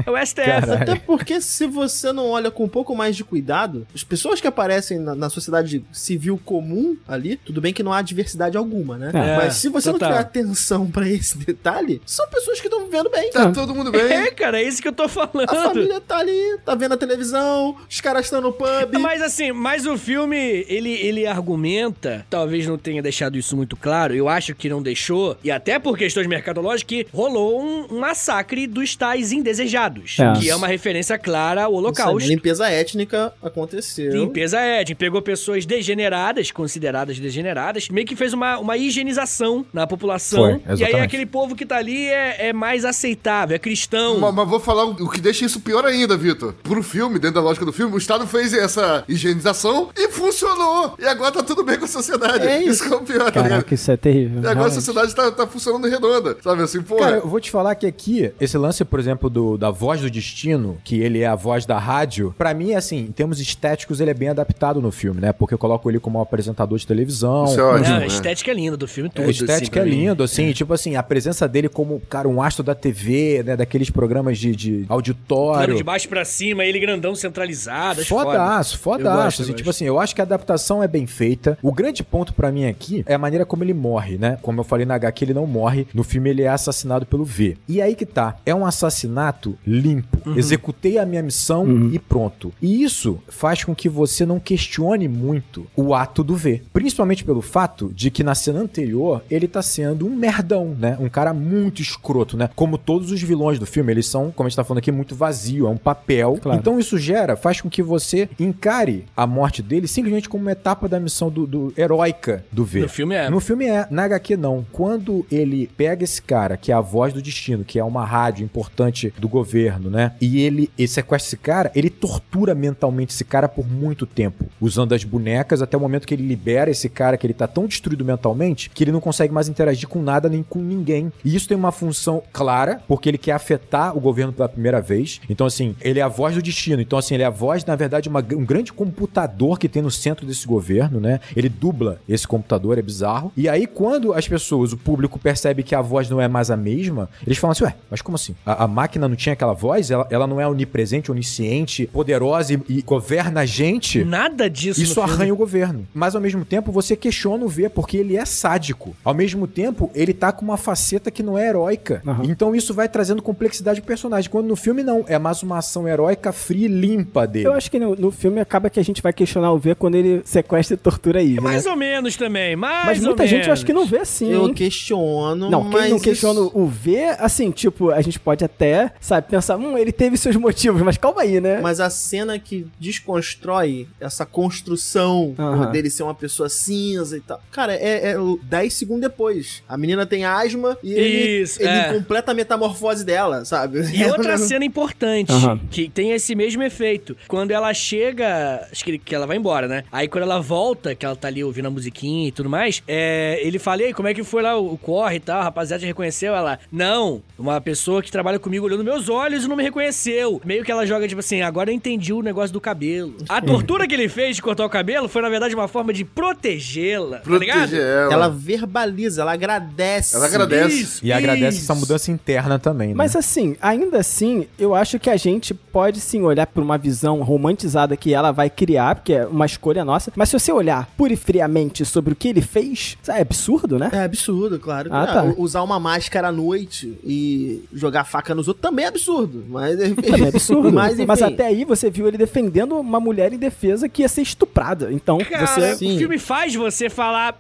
é o STF. Até porque se você não olha com um pouco mais de cuidado, as pessoas que aparecem na sociedade civil comum ali, tudo bem que não há diversidade alguma, né? Mas se você não tiver atenção pra esse detalhe, são pessoas que estão vivendo bem. Tá todo mundo bem. Cara, é isso que eu tô falando. A família tá ali, tá vendo a televisão, os caras estão no pub. Mas assim, o filme, ele argumenta, talvez não tenha deixado isso muito claro, eu acho que não deixou, e até por questões mercadológicas, que rolou um massacre dos tais indesejados, que é uma referência clara ao Holocausto. Limpeza étnica aconteceu. Limpeza étnica, pegou pessoas degeneradas, consideradas degeneradas, meio que fez uma higienização na população, e aí aquele povo que tá ali é mais aceitável, é cristão. Mas vou falar o que deixa isso pior ainda, Vitor. Pro filme, dentro da lógica do filme, o Estado fez essa higienização e funcionou. E agora tá tudo bem com a sociedade. Isso que é o pior, tá ligado? Isso é terrível. E agora a sociedade tá funcionando redonda, sabe assim, porra. Cara, eu vou te falar que aqui, esse lance, por exemplo, da voz do destino, que ele é a voz da rádio, pra mim, assim, em termos estéticos, ele é bem adaptado no filme, né? Porque eu coloco ele como um apresentador de televisão. Isso é ótimo. A estética é linda do filme todo. A estética é lindo, assim, tipo assim, a presença dele como, cara, um astro da TV, né? Daqueles programas de auditório. Plano de baixo pra cima, ele grandão centralizado. Fodaço. Assim, tipo assim, eu acho que a adaptação é bem feita. O grande ponto pra mim aqui é a maneira como ele morre, né? Como eu falei na HQ, ele não morre. No filme filme ele é assassinado pelo V. E aí que tá, é um assassinato limpo. Executei a minha missão e pronto. E isso faz com que você não questione muito o ato do V. Principalmente pelo fato de que na cena anterior ele tá sendo um merdão, né? Um cara muito escroto, né? Como todos os vilões do filme, eles são, como a gente tá falando aqui, muito vazio, é um papel. Claro. Então isso faz com que você encare a morte dele simplesmente como uma etapa da missão do heróica do V. No filme é. No filme é. Na HQ não. Quando ele pega esse cara, que é a voz do destino, que é uma rádio importante do governo, né? E ele sequestra esse cara, ele tortura mentalmente esse cara por muito tempo, usando as bonecas até o momento que ele libera esse cara, que ele tá tão destruído mentalmente, que ele não consegue mais interagir com nada nem com ninguém. E isso tem uma função clara, porque ele quer afetar o governo pela primeira vez. Então, assim, ele é a voz do destino. Então, assim, ele é a voz, na verdade, um grande computador que tem no centro desse governo, né? Ele dubla esse computador, é bizarro. E aí, quando as pessoas, o público percebe que a voz não é mais a mesma, eles falam assim, ué, mas como assim? A máquina não tinha aquela voz? Ela não é onipresente, onisciente, poderosa e governa a gente? Nada disso. Isso arranha o governo. Mas, ao mesmo tempo, você questiona o V, porque ele é sádico. Ao mesmo tempo, ele tá com uma faceta que não é heróica. Então, isso vai trazendo complexidade pro personagem. Quando no filme, não. É mais uma ação heróica, fria e limpa dele. Eu acho que no filme acaba que a gente vai questionar o V quando ele sequestra e tortura a Eve, mais né? ou menos também, mas muita gente eu acho que não vê assim. Eu questiono, não, quem não questiona o V, assim, tipo, a gente pode até, sabe, pensar, ele teve seus motivos, mas calma aí, né? Mas a cena que desconstrói essa construção dele ser uma pessoa cinza e tal, cara, é 10 segundos depois. A menina tem asma e ele completa a metamorfose dela, sabe? E outra cena importante, que tem esse mesmo efeito. Quando ela chega, acho que ela vai embora, né? Aí quando ela volta, que ela tá ali ouvindo a musiquinha e tudo mais, ele fala, e aí, como é que foi lá o corre e tal? A rapaziada te reconheceu? Ela, não, uma pessoa que trabalha comigo olhou nos meus olhos e não me reconheceu. Meio que ela joga, tipo assim, agora eu entendi o negócio do cabelo. A tortura que ele fez de cortar o cabelo foi, na verdade, uma forma de protegê-la, tá ligado? Ela verbaliza, ela agradece. Ela agradece. Isso, e agradece essa mudança interna também, né? Mas assim, ainda assim, eu acho que a gente pode sim olhar por uma visão romantizada que ela vai criar, porque é uma escolha nossa, mas se você olhar pura e friamente sobre o que ele fez, é absurdo, né? É absurdo, claro. Tá. Usar uma máscara à noite e jogar faca nos outros também é absurdo, mas enfim. Também é absurdo. Mas até aí você viu ele defendendo uma mulher indefesa que ia ser estuprada. Então, cara, o filme faz você falar,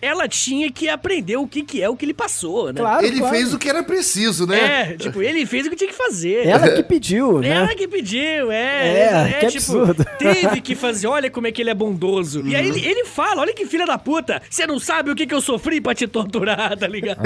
ela tinha que aprender o que é o que ele passou, né? Claro, ele fez o que era preciso, né? Tipo, ele fez o que tinha que fazer. Ela que pediu, né? Ela que pediu, que tipo, absurdo. teve que fazer, olha como é que ele é bondoso. E aí ele fala, olha que filha da puta, você não sabe o que eu sofri pra te torturar, tá ligado?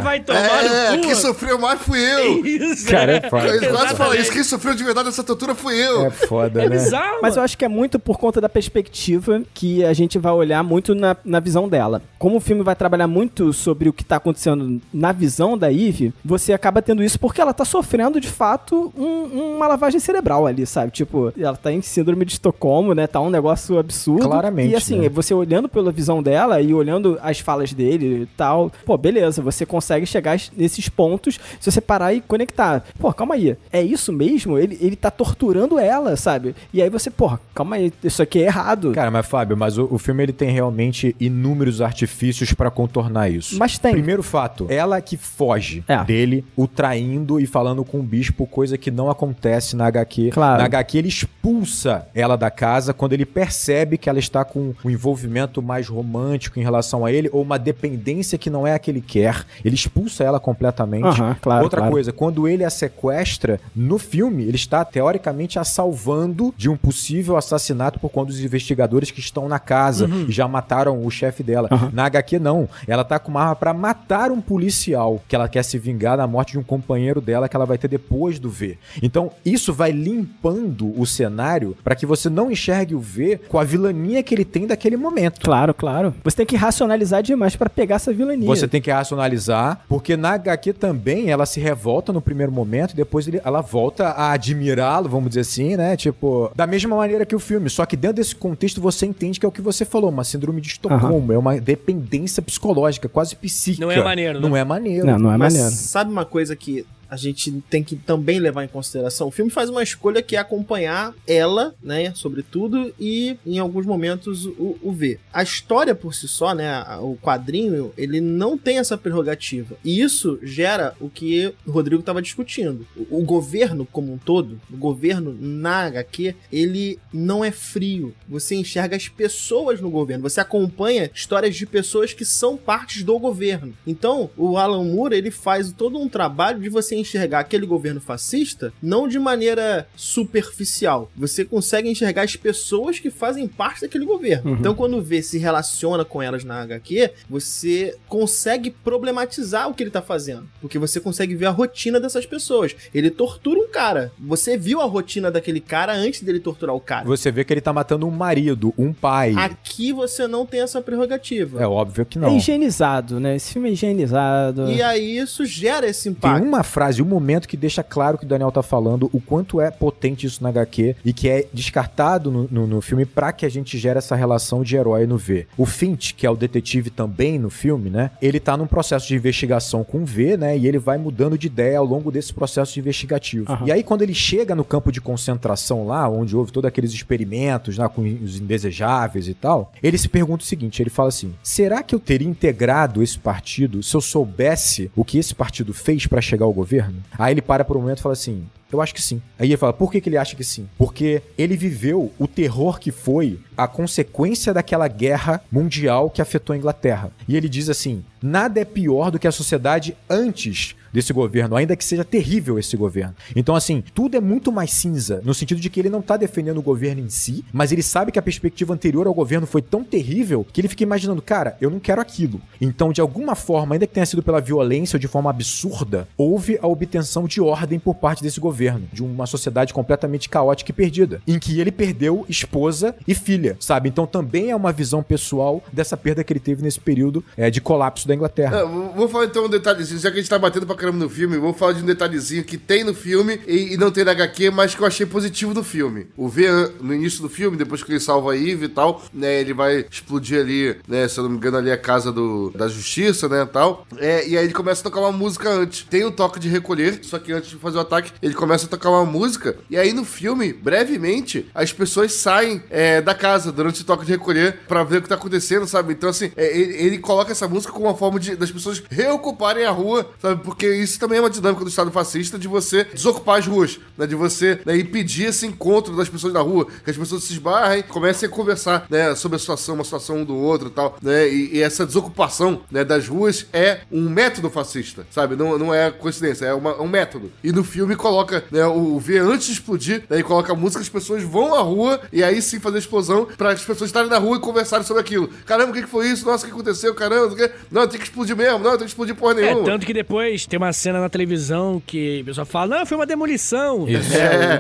Vai tomar no cu. Quem sofreu mais fui eu. Isso, cara, é foda. Eles quase falam isso, quem sofreu de verdade essa tortura fui eu. É foda, né? Bizarro, mas eu acho que é muito por conta da perspectiva que a gente vai olhar muito na visão dela. Como o filme vai trabalhar muito sobre o que tá acontecendo na visão da Eve, você acaba tendo isso porque ela tá sofrendo, de fato, uma lavagem cerebral ali, sabe? Tipo, ela tá em síndrome de Estocolmo, né? Tá um negócio absurdo. Claramente, e assim, né? você olhando pela visão dela e olhando as falas dele e tal, pô, beleza, você consegue chegar nesses pontos se você parar e conectar. Pô, calma aí, é isso mesmo? Ele tá torturando ela, sabe? E aí você, pô, calma aí, isso aqui é errado. Cara, mas Fábio, o filme ele tem realmente inúmeros artifícios pra contornar isso. Mas tem. Primeiro fato, ela que foge dele, o traindo e falando com o bispo, coisa que não acontece na HQ. Claro. Na HQ ele expulsa ela da casa quando ele percebe que ela está com um envolvimento mais romântico em relação a ele, ou uma dependência que não é a que ele quer. Ele expulsa ela completamente. Outra coisa, quando ele a sequestra, no filme, ele está teoricamente a salvando de um possível assassinato por conta dos investigadores que estão na casa e já mataram o chefe dela. Na HQ, não. Ela tá com uma arma pra matar um policial, que ela quer se vingar da morte de um companheiro dela que ela vai ter depois do V. Então, isso vai limpando o cenário pra que você não enxergue o V com a vilania que ele tem daquele momento. Claro. Você tem que racionalizar demais pra pegar essa vilania. Você tem que racionalizar, porque na HQ também ela se revolta no primeiro momento e depois ela volta a admirá-lo, vamos dizer assim, né? Tipo, da mesma maneira que o filme. Só que dentro desse contexto você entende que é o que você falou, uma síndrome de Estocolmo. É uma dependência psicológica, quase psíquica. Não é maneiro, né? Não é maneiro. Não é Mas maneiro. sabe uma coisa que a gente tem que também levar em consideração. O filme faz uma escolha que é acompanhar ela, né, sobretudo, e em alguns momentos o V. A história por si só, né, o quadrinho, ele não tem essa prerrogativa. E isso gera o que o Rodrigo estava discutindo. O governo como um todo, o governo na HQ, ele não é frio. Você enxerga as pessoas no governo. Você acompanha histórias de pessoas que são partes do governo. Então, o Alan Moore, ele faz todo um trabalho de você enxergar aquele governo fascista não de maneira superficial. Você consegue enxergar as pessoas que fazem parte daquele governo. Uhum. Então, quando vê se relaciona com elas na HQ, você consegue problematizar o que ele tá fazendo. Porque você consegue ver a rotina dessas pessoas. Ele tortura um cara. Você viu a rotina daquele cara antes dele torturar o cara. Você vê que ele tá matando um marido, um pai. Aqui você não tem essa prerrogativa. É óbvio que não. É higienizado, né? Esse filme é higienizado. E aí isso gera esse impacto. Tem uma frase, um momento que deixa claro que o Daniel tá falando o quanto é potente isso na HQ e que é descartado no filme pra que a gente gere essa relação de herói no V. O Finch, que é o detetive também no filme, né? Ele tá num processo de investigação com o V, né? E ele vai mudando de ideia ao longo desse processo de investigativo. Uhum. E aí, quando ele chega no campo de concentração lá, onde houve todos aqueles experimentos lá com os indesejáveis e tal, ele se pergunta o seguinte, ele fala assim, será que eu teria integrado esse partido se eu soubesse o que esse partido fez pra chegar ao governo? Aí ele para por um momento e fala assim, eu acho que sim. Aí ele fala, por que ele acha que sim? Porque ele viveu o terror que foi a consequência daquela guerra mundial que afetou a Inglaterra. E ele diz assim, nada é pior do que a sociedade antes desse governo, ainda que seja terrível esse governo. Então, assim, tudo é muito mais cinza, no sentido de que ele não tá defendendo o governo em si, mas ele sabe que a perspectiva anterior ao governo foi tão terrível que ele fica imaginando, cara, eu não quero aquilo. Então, de alguma forma, ainda que tenha sido pela violência ou de forma absurda, houve a obtenção de ordem por parte desse governo, de uma sociedade completamente caótica e perdida, em que ele perdeu esposa e filha, sabe? Então, também é uma visão pessoal dessa perda que ele teve nesse período de colapso da Inglaterra. Vou falar então um detalhezinho, já que a gente tá batendo pra caramba no filme, vou falar de um detalhezinho que tem no filme e não tem na HQ, mas que eu achei positivo do filme. O V, no início do filme, depois que ele salva a Eve e tal, né, ele vai explodir ali, né, se eu não me engano, ali a casa da justiça, né, tal. E aí ele começa a tocar uma música antes. Tem o toque de recolher, só que antes de fazer o ataque, ele começa a tocar uma música, e aí no filme, brevemente, as pessoas saem da casa durante o toque de recolher pra ver o que tá acontecendo, sabe? Então, assim, ele coloca essa música como uma forma das pessoas reocuparem a rua, sabe? Porque isso também é uma dinâmica do Estado fascista de você desocupar as ruas, né? De você, né, impedir esse encontro das pessoas na rua, que as pessoas se esbarrem, comecem a conversar, né, sobre a situação, uma situação um do outro e tal, né? E essa desocupação, né, das ruas é um método fascista, sabe? Não é coincidência, é um método. E no filme coloca, né, o V antes de explodir, né, e coloca a música, as pessoas vão à rua e aí sim fazer a explosão para as pessoas estarem na rua e conversarem sobre aquilo. Caramba, o que foi isso? Nossa, o que aconteceu? Caramba, não, tem que explodir mesmo, não, tem que explodir porra nenhuma. Tanto que depois tem uma cena na televisão que o pessoal fala, não, foi uma demolição. Isso.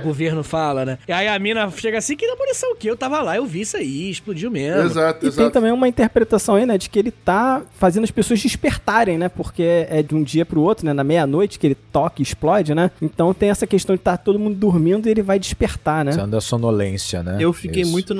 O governo fala, né? E aí a mina chega assim, que demolição o quê? Eu tava lá, eu vi isso aí, explodiu mesmo. Exato. E tem também uma interpretação aí, né, de que ele tá fazendo as pessoas despertarem, né? Porque é de um dia pro outro, né? Na meia-noite que ele toca e explode, né? Então tem essa questão de tá todo mundo dormindo e ele vai despertar, né? Sendo da sonolência, né? Eu fiquei muito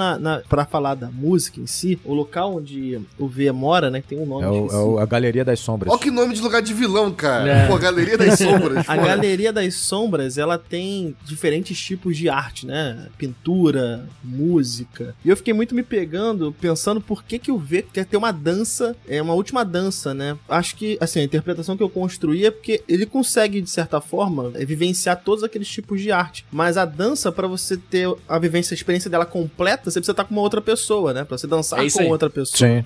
pra falar da música em si, o local onde o V mora, né? Tem um nome. A Galeria das Sombras. Olha que nome de lugar de vilão, cara. Pô, Galeria das Sombras. A Galeria das Sombras, ela tem diferentes tipos de arte, né? Pintura, música. E eu fiquei muito me pegando, pensando por que o V quer ter uma dança, uma última dança, né? Acho que, assim, a interpretação que eu construí é porque ele consegue, de certa forma, vivenciar todos aqueles tipos de arte. Mas a dança, pra você ter a vivência, a experiência dela completa, você precisa estar com uma outra pessoa, né? Pra você dançar com outra pessoa. Sim.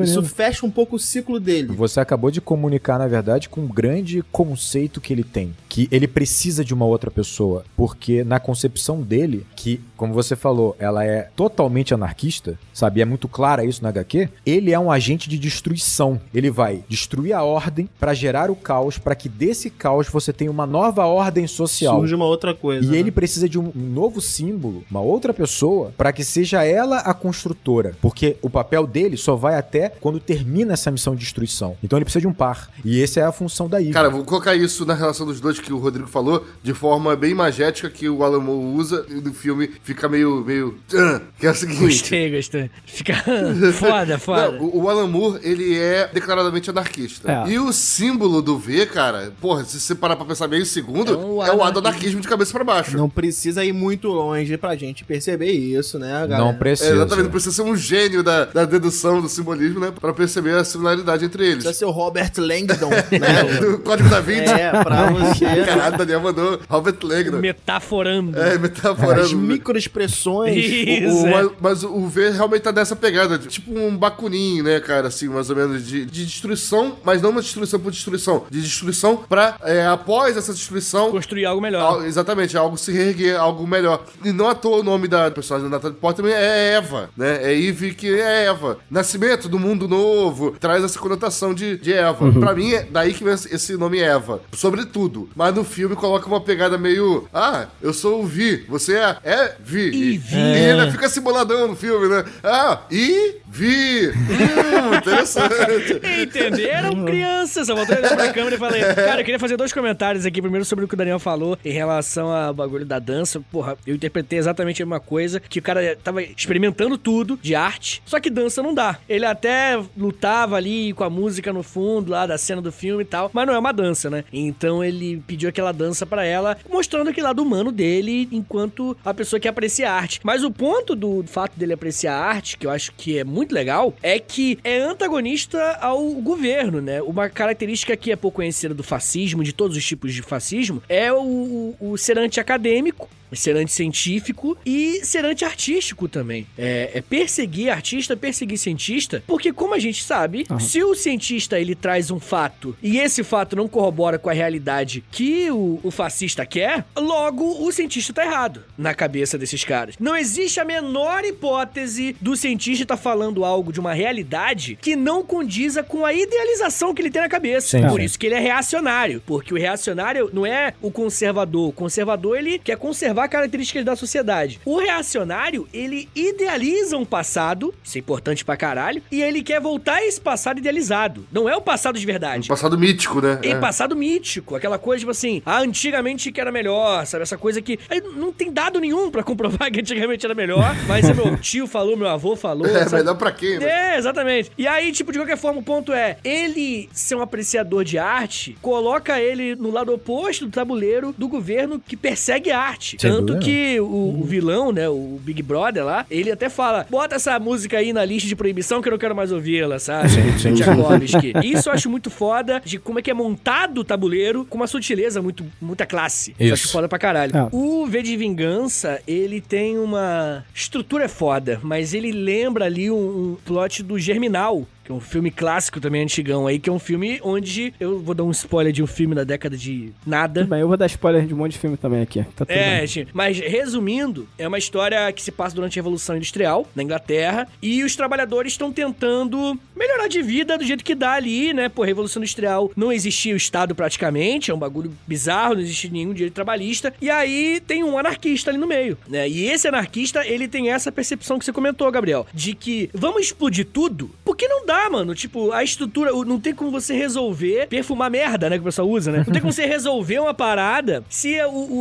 Isso fecha um pouco o ciclo dele. Você acabou de comunicar, na verdade, com um grande conceito que ele tem. Que ele precisa de uma outra pessoa. Porque na concepção dele, que, como você falou, ela é totalmente anarquista, sabe? E é muito clara isso na HQ. Ele é um agente de destruição. Ele vai destruir a ordem pra gerar o caos, pra que desse caos você tenha uma nova ordem social. social. Surge uma outra coisa. E ele precisa de um novo símbolo, uma outra pessoa, para que seja ela a construtora. Porque o papel dele só vai até quando termina essa missão de destruição. Então ele precisa de um par. E essa é a função da Eve. Cara, vou colocar isso na relação dos dois que o Rodrigo falou, de forma bem magética, que o Alan Moore usa, e no filme fica meio que é o seguinte... Gostei. Fica foda. Não, o Alan Moore, ele é declaradamente anarquista. É. E o símbolo do V, cara, porra, se você parar pra pensar meio segundo, é o A do anarquismo de cabeça pra baixo. Não precisa ir muito longe pra gente perceber isso, né, galera? Não precisa. Exatamente, não precisa ser um gênio da dedução, do simbolismo, né, pra perceber a similaridade entre eles. Precisa ser o Robert Langdon, né? Do Código da Vinci. Pra você... Caralho, Daniel mandou Robert Langdon. Metaforando. Metaforando. As microexpressões. Isso, Mas o V realmente tá nessa pegada, tipo um Bakunin, né, cara, assim, mais ou menos, de destruição, mas não uma destruição por destruição, de destruição pra, após essa destruição... Construir algo melhor. Exatamente, algo se reerguer, algo melhor. E não à toa o nome da personagem da Natalie Portman é Eva, né, é Eve que é Eva. Nascimento do mundo novo, traz essa conotação de Eva. Pra mim, é daí que vem esse nome Eva, sobretudo. Mas no filme coloca uma pegada meio, eu sou o Vi, você é Vi. E ele fica assim boladão no filme, né? Vi. Interessante. Entenderam, crianças? Eu voltei olhando pra câmera e falei, cara, eu queria fazer 2 comentários aqui. Primeiro sobre o que o Daniel falou em relação ao bagulho da dança. Porra, eu interpretei exatamente a mesma coisa, que o cara tava experimentando tudo de arte, só que dança não dá. Ele até lutava ali com a música no fundo, lá da cena do filme e tal, mas não é uma dança, né? Então ele pediu aquela dança pra ela, mostrando aquele lado humano dele, enquanto a pessoa que aprecia a arte. Mas o ponto do fato dele apreciar a arte, que eu acho que é muito legal, é que é antagonista ao governo, né? Uma característica que é pouco conhecida do fascismo, de todos os tipos de fascismo, é o ser anti-acadêmico, ser anti-científico e ser anti-artístico também. É perseguir artista, perseguir cientista, porque como a gente sabe, se o cientista ele traz um fato e esse fato não corrobora com a realidade que o fascista quer, logo o cientista tá errado na cabeça desses caras. Não existe a menor hipótese do cientista estar falando algo de uma realidade que não condiza com a idealização que ele tem na cabeça. Sim. Por isso que ele é reacionário, porque o reacionário não é o conservador. O conservador, ele quer conservar características da sociedade. O reacionário, ele idealiza um passado, isso é importante pra caralho, e ele quer voltar a esse passado idealizado. Não é o passado de verdade. Um passado mítico, né? É passado mítico, aquela coisa tipo assim, antigamente que era melhor, sabe? Essa coisa que não tem dado nenhum pra comprovar que antigamente era melhor, mas meu tio falou, meu avô falou. Melhor pra quem, né? Exatamente. E aí, tipo, de qualquer forma, o ponto é, ele ser um apreciador de arte, coloca ele no lado oposto do tabuleiro do governo que persegue a arte. Tanto que o vilão, né, o Big Brother lá, ele até fala, bota essa música aí na lista de proibição que eu não quero mais ouvi-la, sabe? Tchaikovsky. Isso eu acho muito foda, de como é que é montado o tabuleiro com uma sutileza muita classe. Isso. Eu acho foda pra caralho. O V de Vingança, ele tem uma estrutura foda, mas ele lembra ali um plot do Germinal, que é um filme clássico também, antigão aí, que é um filme onde... Eu vou dar um spoiler de um filme da década de nada. Tudo bem, eu vou dar spoiler de um monte de filme também aqui. Tá tudo bem. Gente, mas resumindo, é uma história que se passa durante a Revolução Industrial, na Inglaterra, e os trabalhadores estão tentando melhorar de vida do jeito que dá ali, né? Pô, Revolução Industrial não existia o Estado praticamente, é um bagulho bizarro, não existe nenhum direito trabalhista, e aí tem um anarquista ali no meio, né? E esse anarquista, ele tem essa percepção que você comentou, Gabriel, de que vamos explodir tudo, porque não dá, mano. Tipo, a estrutura, não tem como você resolver perfumar merda, né, que o pessoal usa, né? Não tem como você resolver uma parada se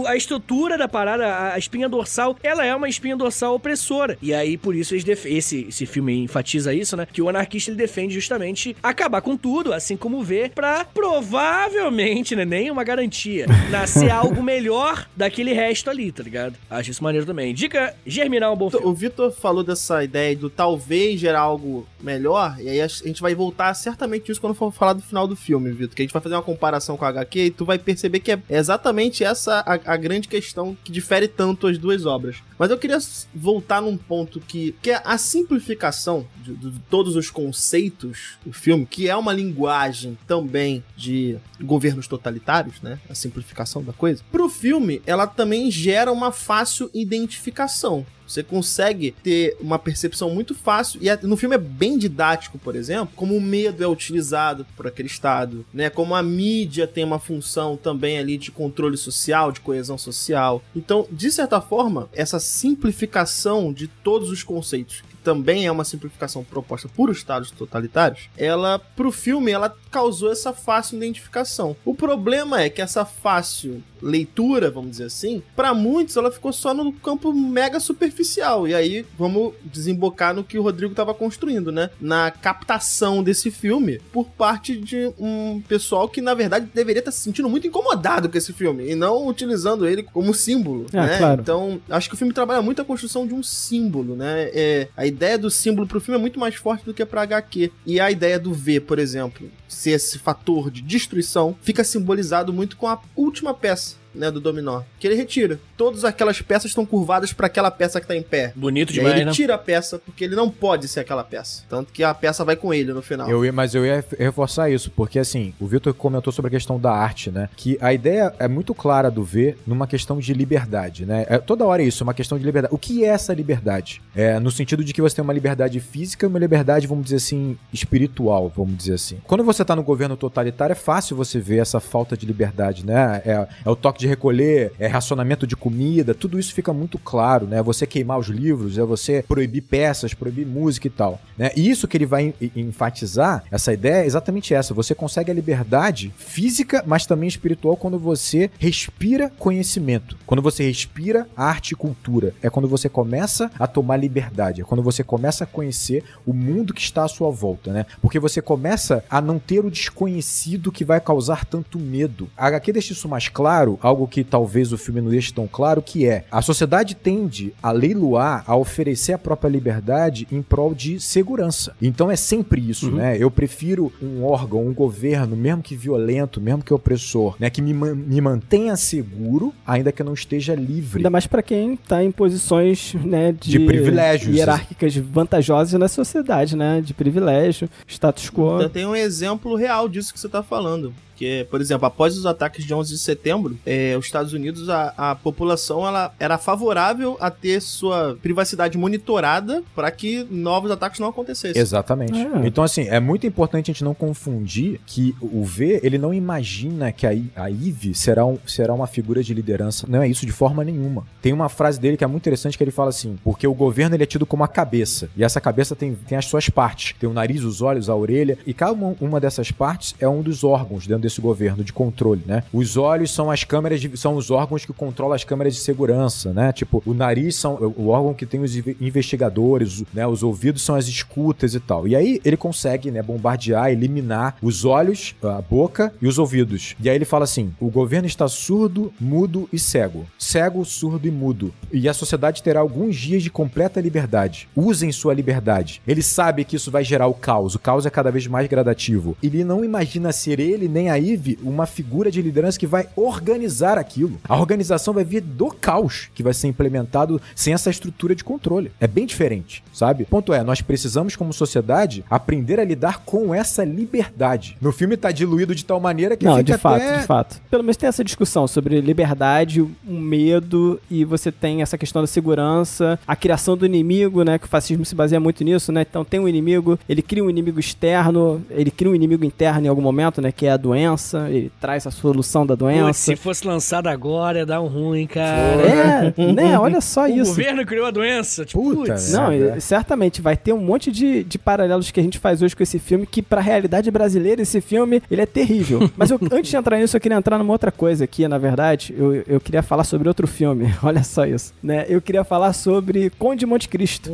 a estrutura da parada, a espinha dorsal, ela é uma espinha dorsal opressora. E aí, por isso, esse filme enfatiza isso, né? Que o anarquista, ele defende justamente acabar com tudo, assim como V, pra provavelmente, né, nem uma garantia, nascer algo melhor daquele resto ali, tá ligado? Acho isso maneiro também. Dica Germinal, um bom filme. O Vitor falou dessa ideia do talvez gerar algo melhor, e aí a gente vai voltar certamente isso quando for falar do final do filme, Vitor, que a gente vai fazer uma comparação com a HQ e tu vai perceber que é exatamente essa a grande questão que difere tanto as duas obras. Mas eu queria voltar num ponto que é a simplificação de todos os conceitos do filme, que é uma linguagem também de governos totalitários, né? A simplificação da coisa. Pro filme, ela também gera uma fácil identificação. Você consegue ter uma percepção muito fácil, e no filme é bem didático, por exemplo, como o medo é utilizado por aquele estado, né? Como a mídia tem uma função também ali de controle social, de coesão social. Então, de certa forma, essa simplificação de todos os conceitos, que também é uma simplificação proposta por estados totalitários, ela, pro filme, ela causou essa fácil identificação. O problema é que essa fácil leitura, vamos dizer assim, para muitos ela ficou só no campo mega superficial. E aí vamos desembocar no que o Rodrigo estava construindo, né? Na captação desse filme por parte de um pessoal que, na verdade, deveria estar se sentindo muito incomodado com esse filme e não utilizando ele como símbolo, né? Claro. Então, acho que o filme trabalha muito a construção de um símbolo, né? A ideia do símbolo pro filme é muito mais forte do que pra HQ. E a ideia do V, por exemplo, ser esse fator de destruição, fica simbolizado muito com a última peça, né, do dominó, que ele retira. Todas aquelas peças estão curvadas para aquela peça que tá em pé. Bonito e demais, aí ele né? tira a peça, porque ele não pode ser aquela peça. Tanto que a peça vai com ele no final. Mas eu ia reforçar isso, porque assim, o Vitor comentou sobre a questão da arte, né? Que a ideia é muito clara do V numa questão de liberdade, né? Toda hora é isso, uma questão de liberdade. O que é essa liberdade? No sentido de que você tem uma liberdade física e uma liberdade, vamos dizer assim, espiritual, vamos dizer assim. Quando você tá no governo totalitário, é fácil você ver essa falta de liberdade, né? É o toque de recolher, racionamento de comida, tudo isso fica muito claro, né? Você queimar os livros, você proibir peças, proibir música e tal, né? E isso que ele vai enfatizar, essa ideia é exatamente essa. Você consegue a liberdade física, mas também espiritual quando você respira conhecimento, quando você respira arte e cultura. É quando você começa a tomar liberdade, é quando você começa a conhecer o mundo que está à sua volta, né? Porque você começa a não ter o desconhecido que vai causar tanto medo. A HQ deixa isso mais claro, algo que talvez o filme não deixe tão claro, que é a sociedade tende a leiloar, a oferecer a própria liberdade em prol de segurança. Então é sempre isso, né? Eu prefiro um órgão, um governo, mesmo que violento, mesmo que opressor, né? Que me mantenha seguro, ainda que eu não esteja livre. Ainda mais pra quem tá em posições, né, de privilégios hierárquicas vantajosas na sociedade, né? De privilégio, status quo. Então tem um exemplo real disso que você tá falando. Que, por exemplo, após os ataques de 11 de setembro, os Estados Unidos, a população ela era favorável a ter sua privacidade monitorada para que novos ataques não acontecessem. Exatamente. Então, assim, é muito importante a gente não confundir que o V, ele não imagina que a Eve será uma figura de liderança. Não é isso de forma nenhuma. Tem uma frase dele que é muito interessante, que ele fala assim, porque o governo ele é tido como a cabeça, e essa cabeça tem as suas partes. Tem o nariz, os olhos, a orelha, e cada uma dessas partes é um dos órgãos dentro desse governo de controle, né? Os olhos são as câmeras, são os órgãos que controlam as câmeras de segurança, né? Tipo, o nariz são o órgão que tem os investigadores, né? Os ouvidos são as escutas e tal. E aí ele consegue, né, bombardear, eliminar os olhos, a boca e os ouvidos. E aí ele fala assim, o governo está surdo, mudo e cego. Cego, surdo e mudo. E a sociedade terá alguns dias de completa liberdade. Usem sua liberdade. Ele sabe que isso vai gerar o caos é cada vez mais gradativo. Ele não imagina ser ele nem a Eve uma figura de liderança que vai organizar aquilo. A organização vai vir do caos que vai ser implementado sem essa estrutura de controle. É bem diferente, sabe? O ponto é, nós precisamos como sociedade aprender a lidar com essa liberdade. No filme tá diluído de tal maneira que fica de fato. Pelo menos tem essa discussão sobre liberdade, o medo, e você tem essa questão da segurança, a criação do inimigo, né? Que o fascismo se baseia muito nisso, né? Então tem um inimigo, ele cria um inimigo externo, ele cria um inimigo interno em algum momento, né? Que é a doença, ele traz a solução da doença. Putz, se fosse lançado agora, ia dar um ruim, cara. Né? Olha só isso. O governo criou a doença. Tipo, putz. Não, certamente vai ter um monte de paralelos que a gente faz hoje com esse filme, que pra realidade brasileira, esse filme, ele é terrível. Mas antes de entrar nisso, eu queria entrar numa outra coisa aqui, na verdade. Eu queria falar sobre outro filme. Olha só isso. Né? Eu queria falar sobre Conde de Monte Cristo.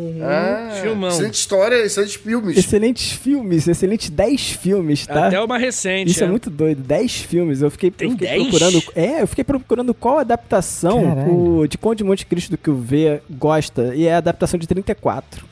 Filmão. Excelente história, excelentes filmes. Excelentes 10 filmes, tá? Até uma recente. Isso é muito doido. 10 filmes. Eu fiquei procurando. Eu fiquei procurando qual adaptação de Conde de Monte Cristo que o V gosta. E é a adaptação de 34.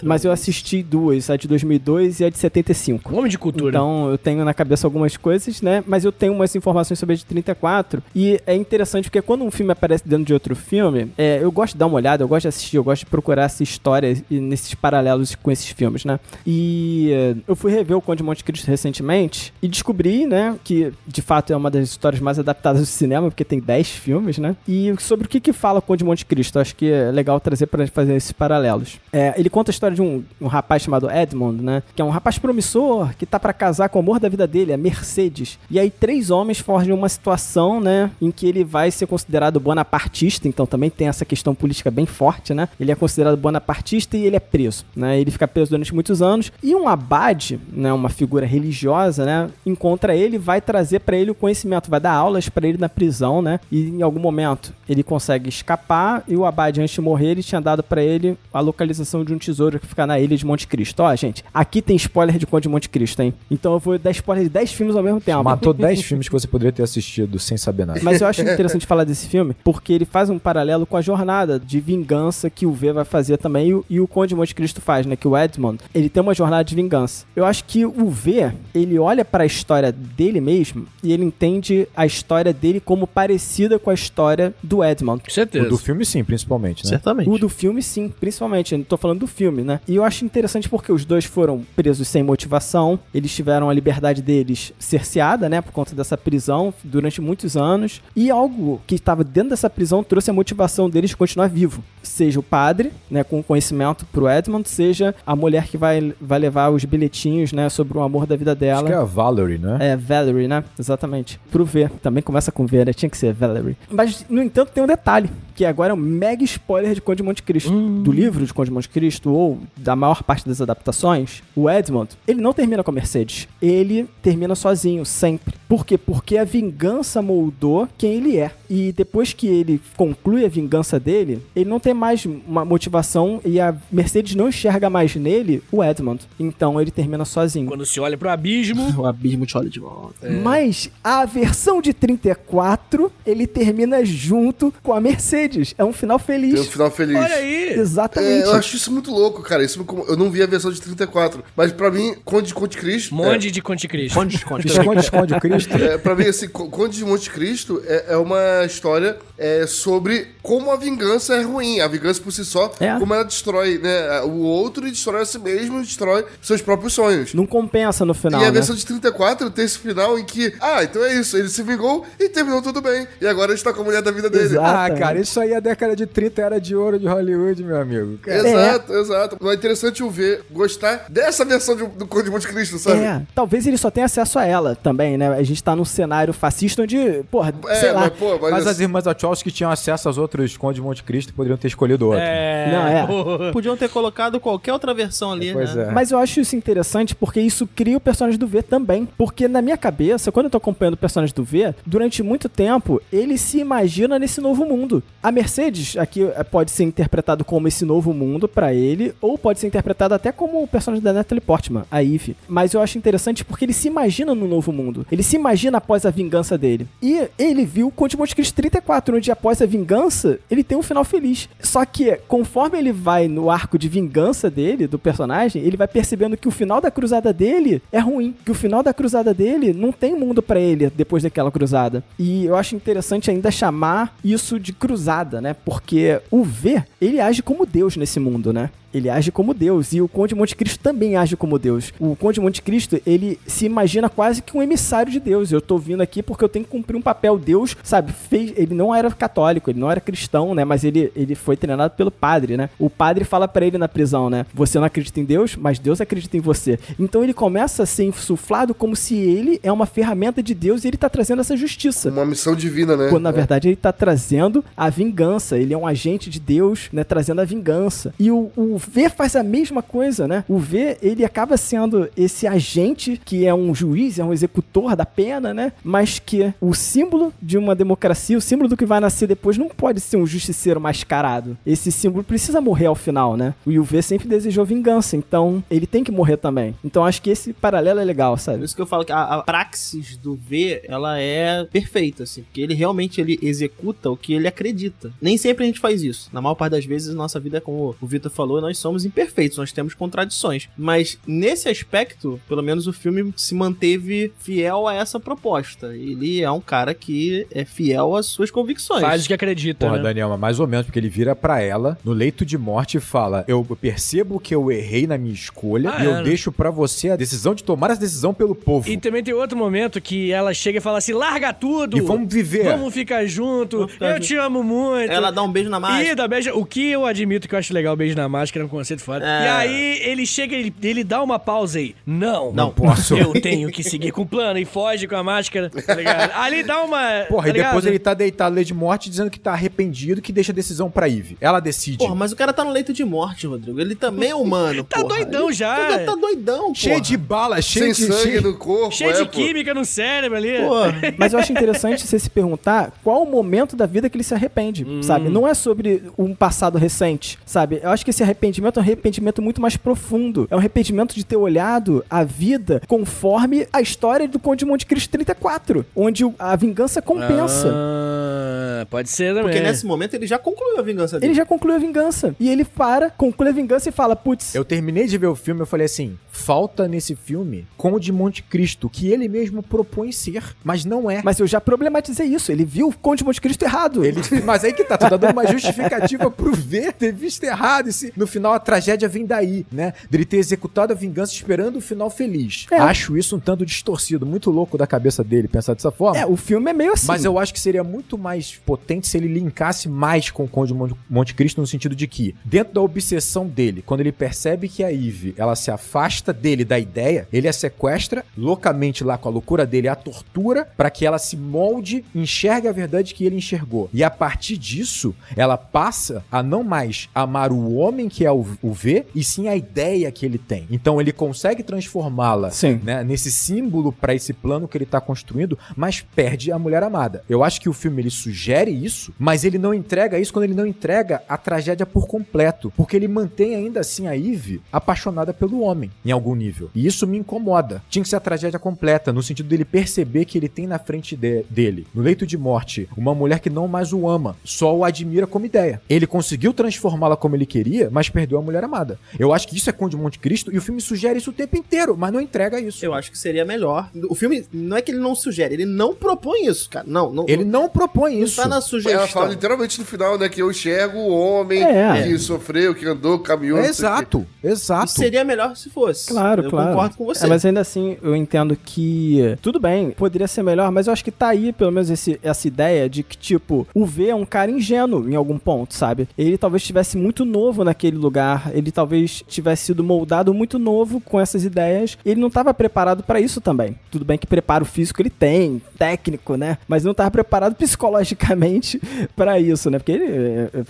Mas eu assisti duas, a de 2002 e a de 75. Homem de cultura. Então eu tenho na cabeça algumas coisas, né? Mas eu tenho umas informações sobre a de 34. E é interessante porque quando um filme aparece dentro de outro filme, eu gosto de dar uma olhada, eu gosto de assistir, eu gosto de procurar essa história e nesses paralelos com esses filmes, né? E eu fui rever o Conde de Monte Cristo recentemente e descobri, né, né? Que de fato é uma das histórias mais adaptadas do cinema, porque tem 10 filmes, né? E sobre o que fala o Conde de Monte Cristo. Acho que é legal trazer pra gente fazer esses paralelos. Ele conta a história de um rapaz chamado Edmond, né? Que é um rapaz promissor que tá pra casar com o amor da vida dele, a Mercedes. E aí 3 homens forjam uma situação, né? Em que ele vai ser considerado bonapartista, então também tem essa questão política bem forte, né? Ele é considerado bonapartista e ele é preso, né? Ele fica preso durante muitos anos. E um abade, né? Uma figura religiosa, né? Encontra ele e vai trazer pra ele o conhecimento, vai dar aulas pra ele na prisão, né? E em algum momento ele consegue escapar e o abade, antes de morrer, ele tinha dado pra ele a localização de um tesouro que fica na ilha de Monte Cristo. Ó, gente, aqui tem spoiler de Conde de Monte Cristo, hein? Então eu vou dar spoiler de 10 filmes ao mesmo tempo. Matou 10 filmes que você poderia ter assistido sem saber nada. Mas eu acho interessante falar desse filme porque ele faz um paralelo com a jornada de vingança que o V vai fazer também e o Conde de Monte Cristo faz, né? Que o Edmond, ele tem uma jornada de vingança. Eu acho que o V, ele olha pra história dele mesmo e ele entende a história dele como parecida com a história do Edmond. Com certeza. O do filme sim, principalmente, né? Certamente. O do filme, sim, principalmente. Eu não tô falando do filme, né? E eu acho interessante porque os dois foram presos sem motivação. Eles tiveram a liberdade deles cerceada, né? Por conta dessa prisão durante muitos anos. E algo que estava dentro dessa prisão trouxe a motivação deles de continuar vivo. Seja o padre, né? Com conhecimento pro Edmond, seja a mulher que vai levar os bilhetinhos, né? Sobre o amor da vida dela. Acho que é a Valerie, né? É, Valerie, né? Exatamente. Pro V. Também começa com V, né? Tinha que ser Valerie. Mas, no entanto, tem um detalhe. Que agora é um mega spoiler de Conde de Monte Cristo. Do livro de Conde de Monte Cristo, ou da maior parte das adaptações, o Edmond, ele não termina com a Mercedes. Ele termina sozinho, sempre. Por quê? Porque a vingança moldou quem ele é. E depois que ele conclui a vingança dele, ele não tem mais uma motivação e a Mercedes não enxerga mais nele o Edmond. Então ele termina sozinho. Quando se olha pro abismo... O abismo te olha de volta. Mas a versão de 34, ele termina junto com a Mercedes. É um final feliz. Tem um final feliz. Olha aí! Exatamente. Eu acho isso muito louco, cara. Eu não vi a versão de 34. Mas pra mim, Conde de Monte Cristo... Monte de Conte Cristo. Esconde o Cristo. Pra mim, assim, Conde de Monte Cristo é uma história sobre como a vingança é ruim. A vingança por si só, como ela destrói, né, o outro e destrói a si mesmo e destrói seus próprios sonhos. Não compensa no final, E a né? versão de 34 tem esse final em que, então é isso, ele se vingou e terminou tudo bem. E agora ele está com a mulher da vida dele. Exato. Cara, isso aí é a década de 30 era de ouro de Hollywood, meu amigo. Exato. Mas é interessante o ver gostar dessa versão do Conde de Monte Cristo, sabe? Talvez ele só tenha acesso a ela também, né? A gente tá num cenário fascista onde, porra, sei lá. Mas as irmãs Wachowski tinham acesso aos outros Conde de Monte Cristo e poderiam ter escolhido outro. Podiam ter colocado qualquer outra versão ali, Pois né? é. Mas eu acho isso interessante porque isso cria o personagem do V também. Porque na minha cabeça, quando eu tô acompanhando o personagem do V, durante muito tempo, ele se imagina nesse novo mundo. A Mercedes, aqui, pode ser interpretado como esse novo mundo pra ele, ou pode ser interpretado até como o personagem da Natalie Portman, a Eve. Mas eu acho interessante porque ele se imagina no novo mundo. Ele se imagina após a vingança dele. E ele viu o Conde de Monte Cristo 34, onde após a vingança, ele tem um final feliz. Só que, conforme ele vai no arco de vingança dele, do personagem, ele vai percebendo que o final da cruzada dele é ruim. Que o final da cruzada dele não tem mundo pra ele depois daquela cruzada. E eu acho interessante ainda chamar isso de cruzada, né? Porque o V, ele age como Deus nesse mundo, né? Ele age como Deus, e o Conde de Monte Cristo também age como Deus. O Conde de Monte Cristo, ele se imagina quase que um emissário de Deus. Eu tô vindo aqui porque eu tenho que cumprir um papel. Deus, sabe, ele não era católico, ele não era cristão, né, mas ele foi treinado pelo padre, né. O padre fala pra ele na prisão, né, você não acredita em Deus, mas Deus acredita em você. Então ele começa a ser insuflado como se ele é uma ferramenta de Deus e ele tá trazendo essa justiça. Uma missão divina, né? Quando, na verdade, ele tá trazendo a vingança. Ele é um agente de Deus, né, trazendo a vingança. E o V faz a mesma coisa, né? O V, ele acaba sendo esse agente que é um juiz, é um executor da pena, né? Mas que o símbolo de uma democracia, o símbolo do que vai nascer depois, não pode ser um justiceiro mascarado. Esse símbolo precisa morrer ao final, né? E o V sempre desejou vingança, então ele tem que morrer também. Então acho que esse paralelo é legal, sabe? Por isso que eu falo que a praxis do V, ela é perfeita, assim, porque ele realmente executa o que ele acredita. Nem sempre a gente faz isso. Na maior parte das vezes, nossa vida, como o Vitor falou, não nós somos imperfeitos, nós temos contradições. Mas nesse aspecto, pelo menos o filme se manteve fiel a essa proposta. Ele é um cara que é fiel às suas convicções. Faz o que acredita, Porra, né? Daniel, mas mais ou menos, porque ele vira pra ela, no leito de morte, e fala: eu percebo que eu errei na minha escolha e eu deixo pra você a decisão de tomar essa decisão pelo povo. E também tem outro momento que ela chega e fala assim, larga tudo! E vamos viver. Vamos ficar junto, eu te amo muito. Ela dá um beijo na máscara. E dá beijo. O que eu admito que eu acho legal, o beijo na máscara é um conceito foda. E aí ele chega, ele dá uma pausa aí. Não posso. Eu tenho que seguir com o plano e foge com a máscara, tá ligado? Ali dá uma... Porra, tá e depois ligado? ele tá deitado no leito de morte dizendo que tá arrependido, que deixa a decisão pra Eve. Ela decide. Porra, mas o cara tá no leito de morte, Rodrigo. Ele também é humano, Tá porra. doidão Ele já. Tá doidão, Cheio porra. de bala, cheio Sem de sangue no corpo. Cheio de pô. química no cérebro ali. Porra. Mas eu acho interessante você se perguntar qual o momento da vida que ele se arrepende, sabe? Não é sobre um passado recente, sabe? Eu acho que esse arrependimento é um arrependimento muito mais profundo. É um arrependimento de ter olhado a vida conforme a história do Conde de Monte Cristo 34, onde a vingança compensa. Pode ser também. Porque nesse momento ele já concluiu a vingança dele. Ele já concluiu a vingança. E ele conclui a vingança e fala, putz... Eu terminei de ver o filme e eu falei assim, falta nesse filme Conde de Monte Cristo, que ele mesmo propõe ser, mas não é. Mas eu já problematizei isso. Ele viu o Conde de Monte Cristo errado. Mas aí que tá, tu tá dando uma justificativa pro ver ter visto errado. No final a tragédia vem daí, né? Dele ter executado a vingança esperando o final feliz. Acho isso um tanto distorcido, muito louco da cabeça dele pensar dessa forma. O filme é meio assim. Mas eu acho que seria muito mais potente se ele linkasse mais com o Conde de Monte Cristo, no sentido de que, dentro da obsessão dele, quando ele percebe que a Eve, ela se afasta dele da ideia, ele a sequestra loucamente lá com a loucura dele, a tortura, para que ela se molde, enxergue a verdade que ele enxergou. E a partir disso, ela passa a não mais amar o homem que é o V, e sim a ideia que ele tem. Então ele consegue transformá-la, né, nesse símbolo para esse plano que ele tá construindo, mas perde a mulher amada. Eu acho que o filme ele sugere isso, mas ele não entrega isso quando ele não entrega a tragédia por completo, porque ele mantém ainda assim a Eve apaixonada pelo homem, em algum nível. E isso me incomoda. Tinha que ser a tragédia completa, no sentido dele perceber que ele tem na frente dele, no leito de morte, uma mulher que não mais o ama, só o admira como ideia. Ele conseguiu transformá-la como ele queria, mas perdeu a mulher amada. Eu acho que isso é Conde de Monte Cristo, e o filme sugere isso o tempo inteiro, mas não entrega isso. Eu acho que seria melhor. O filme, não é que ele não sugere, ele não propõe isso, cara. Ele não propõe isso. Não tá na sugestão. Ela fala literalmente no final, né, que eu enxergo o homem que sofreu, que andou, caminhou. Exato. Isso seria melhor se fosse. Claro. Eu concordo com você. Mas ainda assim, eu entendo que, tudo bem, poderia ser melhor, mas eu acho que tá aí, pelo menos, essa ideia de que, tipo, o V é um cara ingênuo em algum ponto, sabe? Ele talvez estivesse muito novo naquele lugar, ele talvez tivesse sido moldado muito novo com essas ideias, ele não estava preparado pra isso também. Tudo bem que preparo físico ele tem, técnico, né? Mas não estava preparado psicologicamente pra isso, né? Porque ele,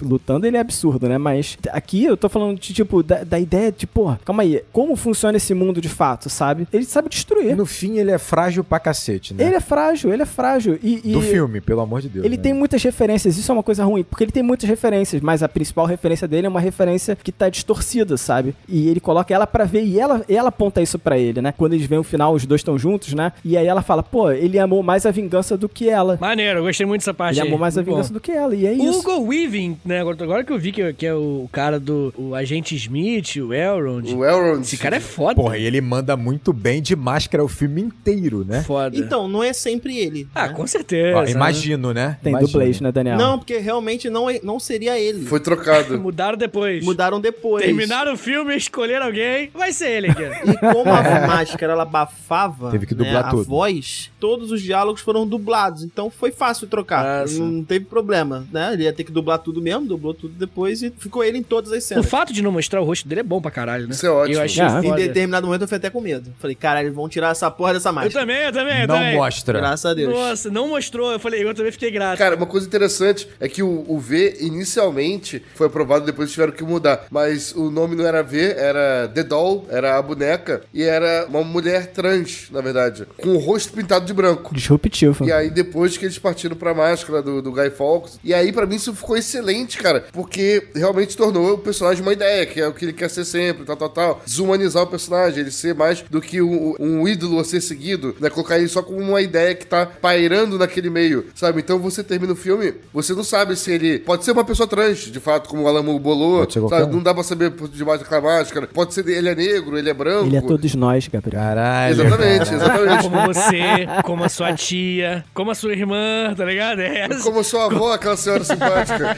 lutando, ele é absurdo, né? Mas aqui eu tô falando de, tipo, da ideia de, pô, calma aí, como funciona esse mundo de fato, sabe? Ele sabe destruir. No fim, ele é frágil pra cacete, né? Ele é frágil. Do filme, pelo amor de Deus. Ele tem muitas referências, isso é uma coisa ruim, porque ele tem muitas referências, mas a principal referência dele é uma referência que tá distorcida, sabe? E ele coloca ela pra ver, e ela aponta isso pra ele, né? Quando eles veem o final, os dois estão juntos, né? E aí ela fala, pô, ele amou mais a vingança do que ela. Maneiro, eu gostei muito dessa parte. Ele amou mais a vingança do que ela, e é isso. Hugo Weaving, né? Agora que eu vi que é o cara do o agente Smith, o Elrond. O Elrond. Esse cara é foda. Porra, e ele manda muito bem de máscara o filme inteiro, né? Foda. Então, não é sempre ele. Ah, né? com certeza. Ó, imagino, né? Tem dublês, né, Daniel? Não, porque realmente não seria ele. Foi trocado. Mudaram depois. Mudaram depois. Terminaram o filme, escolheram alguém, vai ser ele aqui. E como a máscara ela abafava, teve que dublar a tudo. voz, todos os diálogos foram dublados. Então foi fácil trocar. Não teve problema, né? Ele ia ter que dublar tudo mesmo, dublou tudo depois e ficou ele em todas as O cenas. fato de não mostrar o rosto dele é bom pra caralho, né? Isso é ótimo. Eu achei Em foda. determinado momento eu fiquei até com medo. Falei, caralho, eles vão tirar essa porra dessa Eu máscara. também. Não mostra. Graças a Deus. Nossa, não mostrou. Eu também fiquei grato. Cara, uma coisa interessante é que o V inicialmente foi aprovado, depois tiveram que mudar. Mas o nome não era V, era The Doll, era a boneca, e era uma mulher trans, na verdade, com o rosto pintado de branco. Disruptivo. E aí depois que eles partiram pra máscara do Guy Fawkes, e aí pra mim isso ficou excelente, cara, porque realmente tornou o personagem uma ideia, que é o que ele quer ser sempre, tal. Desumanizar personagem, ele ser mais do que um ídolo a ser seguido, né? Colocar ele só como uma ideia que tá pairando naquele meio, sabe? Então você termina o filme, você não sabe se ele pode ser uma pessoa trans, de fato, como o Alan Moore bolou, sabe? Não dá pra saber por debaixo daquela máscara. Pode ser ele é negro, ele é branco. Ele é todos nós, Gabriel. Caralho. Exatamente. Como você, como a sua tia, como a sua irmã, tá ligado? Como a sua avó, aquela senhora simpática.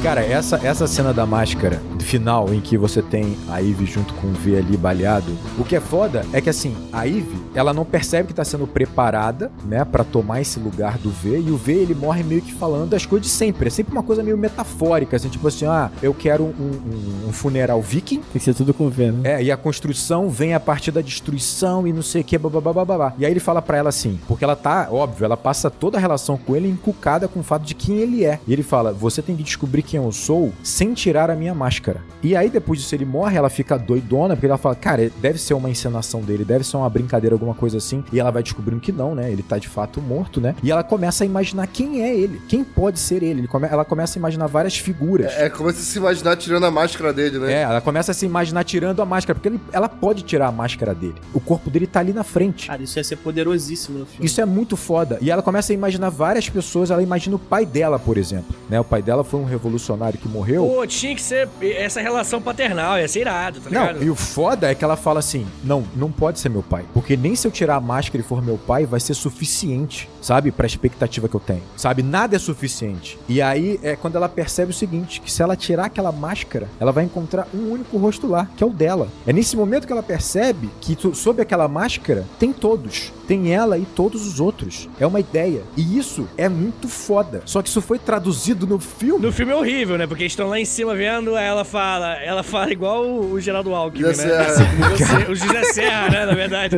Cara, essa cena da máscara final, em que você tem a Eve junto com o V ali baleado, o que é foda é que, assim, a Eve, ela não percebe que tá sendo preparada, né, pra tomar esse lugar do V, e o V, ele morre meio que falando as coisas de sempre. É sempre uma coisa meio metafórica, assim, tipo assim, eu quero um funeral viking. Tem que ser tudo com V, né? E a construção vem a partir da destruição e não sei o que, babá. E aí ele fala pra ela assim, porque ela tá, óbvio, ela passa toda a relação com ele encucada com o fato de quem ele é. E ele fala, você tem que descobrir quem eu sou sem tirar a minha máscara. E aí depois disso ele morre, ela fica doidona, porque ela fala, cara, deve ser uma encenação dele, deve ser uma brincadeira, alguma coisa assim. E ela vai descobrindo que não, né? Ele tá de fato morto, né? E ela começa a imaginar quem é ele, quem pode ser ele. Ela começa a imaginar várias figuras. Começa a se imaginar tirando a máscara dele, né? Ela começa a se imaginar tirando a máscara, porque ela pode tirar a máscara dele. O corpo dele tá ali na frente. Cara, isso ia ser poderosíssimo no filme. Isso é muito foda. E ela começa a imaginar várias pessoas, ela imagina o pai dela, por exemplo, né? O pai dela foi um revolucionário que morreu. Pô, tinha que ser essa relação paternal, ia ser irado, tá ligado? Não, e o foda é que ela fala assim, não pode ser meu pai, porque nem se eu tirar a máscara e for meu pai, vai ser suficiente, sabe, pra expectativa que eu tenho, sabe, nada é suficiente. E aí é quando ela percebe o seguinte, que se ela tirar aquela máscara, ela vai encontrar um único rosto lá, que é o dela. É nesse momento que ela percebe que sob aquela máscara tem todos. Tem ela e todos os outros. É uma ideia. E isso é muito foda. Só que isso foi traduzido no filme. No filme é horrível, né? Porque eles estão lá em cima vendo, aí ela fala igual o Geraldo Alckmin, né? Como você, o José Serra, né? Na verdade.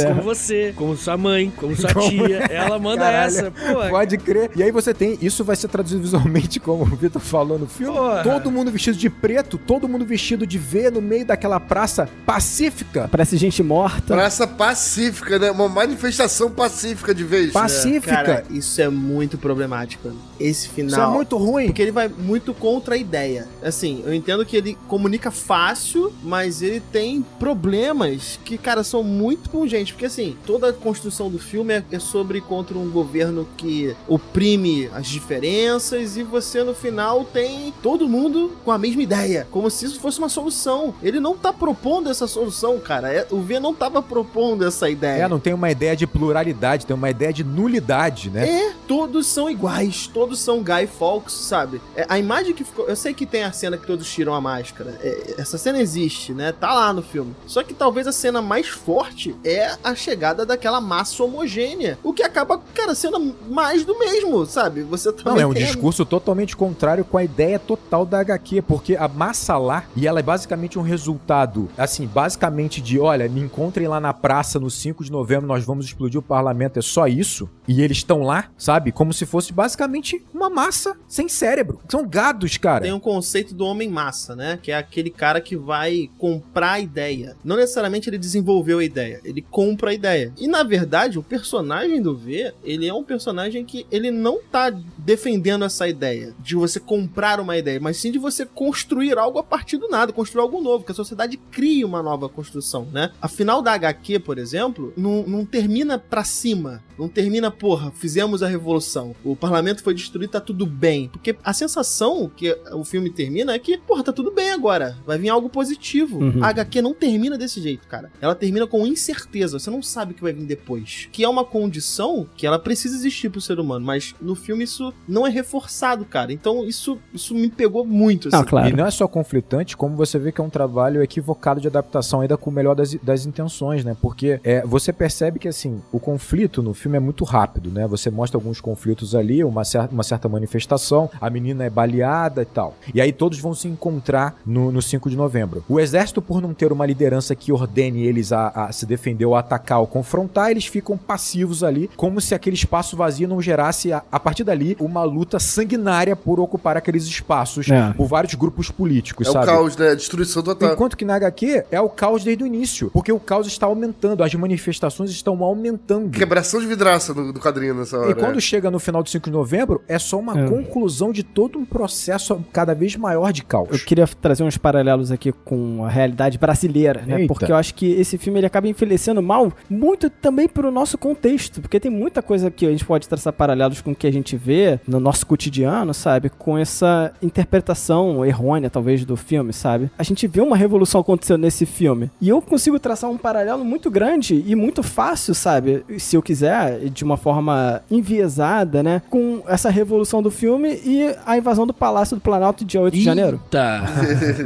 Como você, como sua mãe, como sua tia. Ela manda essa. Pô, pode crer. E aí você tem... Isso vai ser traduzido visualmente, como o Vitor falou no filme. Porra. Todo mundo vestido de preto, todo mundo vestido de V no meio daquela praça pacífica. Parece gente morta. Praça pacífica, né? Uma manifestação pacífica de vez. Pacífica. Cara, isso é muito problemático. Esse final... Isso é muito ruim. Porque ele vai muito contra a ideia. Assim, eu entendo que ele comunica fácil, mas ele tem problemas que, cara, são muito pungentes. Porque, assim, toda a construção do filme é sobre contra um governo que oprime as diferenças e você, no final, tem todo mundo com a mesma ideia. Como se isso fosse uma solução. Ele não tá propondo essa solução, cara. O V não tava propondo essa ideia. Não tem uma ideia de pluralidade, tem uma ideia de nulidade, né? Todos são iguais. Todos são Guy Fawkes, sabe? A imagem que ficou... Eu sei que tem a cena que todos tiram a máscara. Essa cena existe, né? Tá lá no filme. Só que talvez a cena mais forte é a chegada daquela massa homogênea. O que acaba, cara, sendo mais do mesmo, sabe? Você também Não, é um discurso totalmente contrário com a ideia total da HQ, porque a massa lá, e ela é basicamente um resultado, assim, basicamente de, olha, me encontrem lá na praça no 5 de novembro, nós vamos explodir o parlamento, é só isso? E eles estão lá, sabe? Como se fosse basicamente uma massa sem cérebro. São gados, cara. Tem um conceito do homem massa, né? Que é aquele cara que vai comprar a ideia. Não necessariamente ele desenvolveu a ideia, ele compra a ideia. E na verdade, o personagem do V, ele é um personagem que ele não tá defendendo essa ideia de você comprar uma ideia, mas sim de você construir algo a partir do nada, construir algo novo, que a sociedade crie uma nova construção, né? A final da HQ, por exemplo, não termina pra cima, não termina, porra, fizemos a revolução, o parlamento foi destruído, tá tudo bem, porque a sensação que o filme termina é que, porra, tá tudo bem agora, vai vir algo positivo. A HQ não termina desse jeito, cara. Ela termina com incerteza, você não sabe o que vai vir depois, que é uma condição que ela precisa existir pro ser humano, mas no filme isso não é reforçado, cara. Então isso me pegou muito, assim. Claro. E não é só conflitante, como você vê que é um trabalho equivocado de adaptação, ainda com o melhor das intenções, né? Porque você percebe que, assim, o conflito no filme é muito rápido, né? Você mostra alguns conflitos ali, uma certa manifestação, a menina é baleada e tal. E aí todos vão se encontrar no 5 de novembro. O exército, por não ter uma liderança que ordene eles a se defender ou atacar ou confrontar, eles ficam passivos ali, como se aquele espaço vazio não gerasse, a partir dali, uma luta sanguinária por ocupar aqueles espaços por vários grupos políticos, sabe? É o caos, né? A destruição total. Enquanto que na HQ é o caos desde o início, porque o caos está aumentando, as manifestações estão aumentando. Quebração de vidraça do quadrinho nessa hora. E quando chega no final de 5 de novembro, é só uma conclusão de todo um processo cada vez maior de caos. Eu queria trazer uns paralelos aqui com a realidade brasileira, né? Eita. Porque eu acho que esse filme ele acaba envelhecendo mal muito também pro nosso contexto, porque tem muita coisa que a gente pode traçar paralelos com o que a gente vê no nosso cotidiano, sabe? Com essa interpretação errônea, talvez, do filme, sabe? A gente vê uma revolução acontecendo nesse filme. E eu consigo traçar um paralelo muito grande e muito fácil, sabe? Se eu quiser, de uma forma enviesada, né? Com essa revolução do filme e a invasão do Palácio do Planalto dia 8 de janeiro.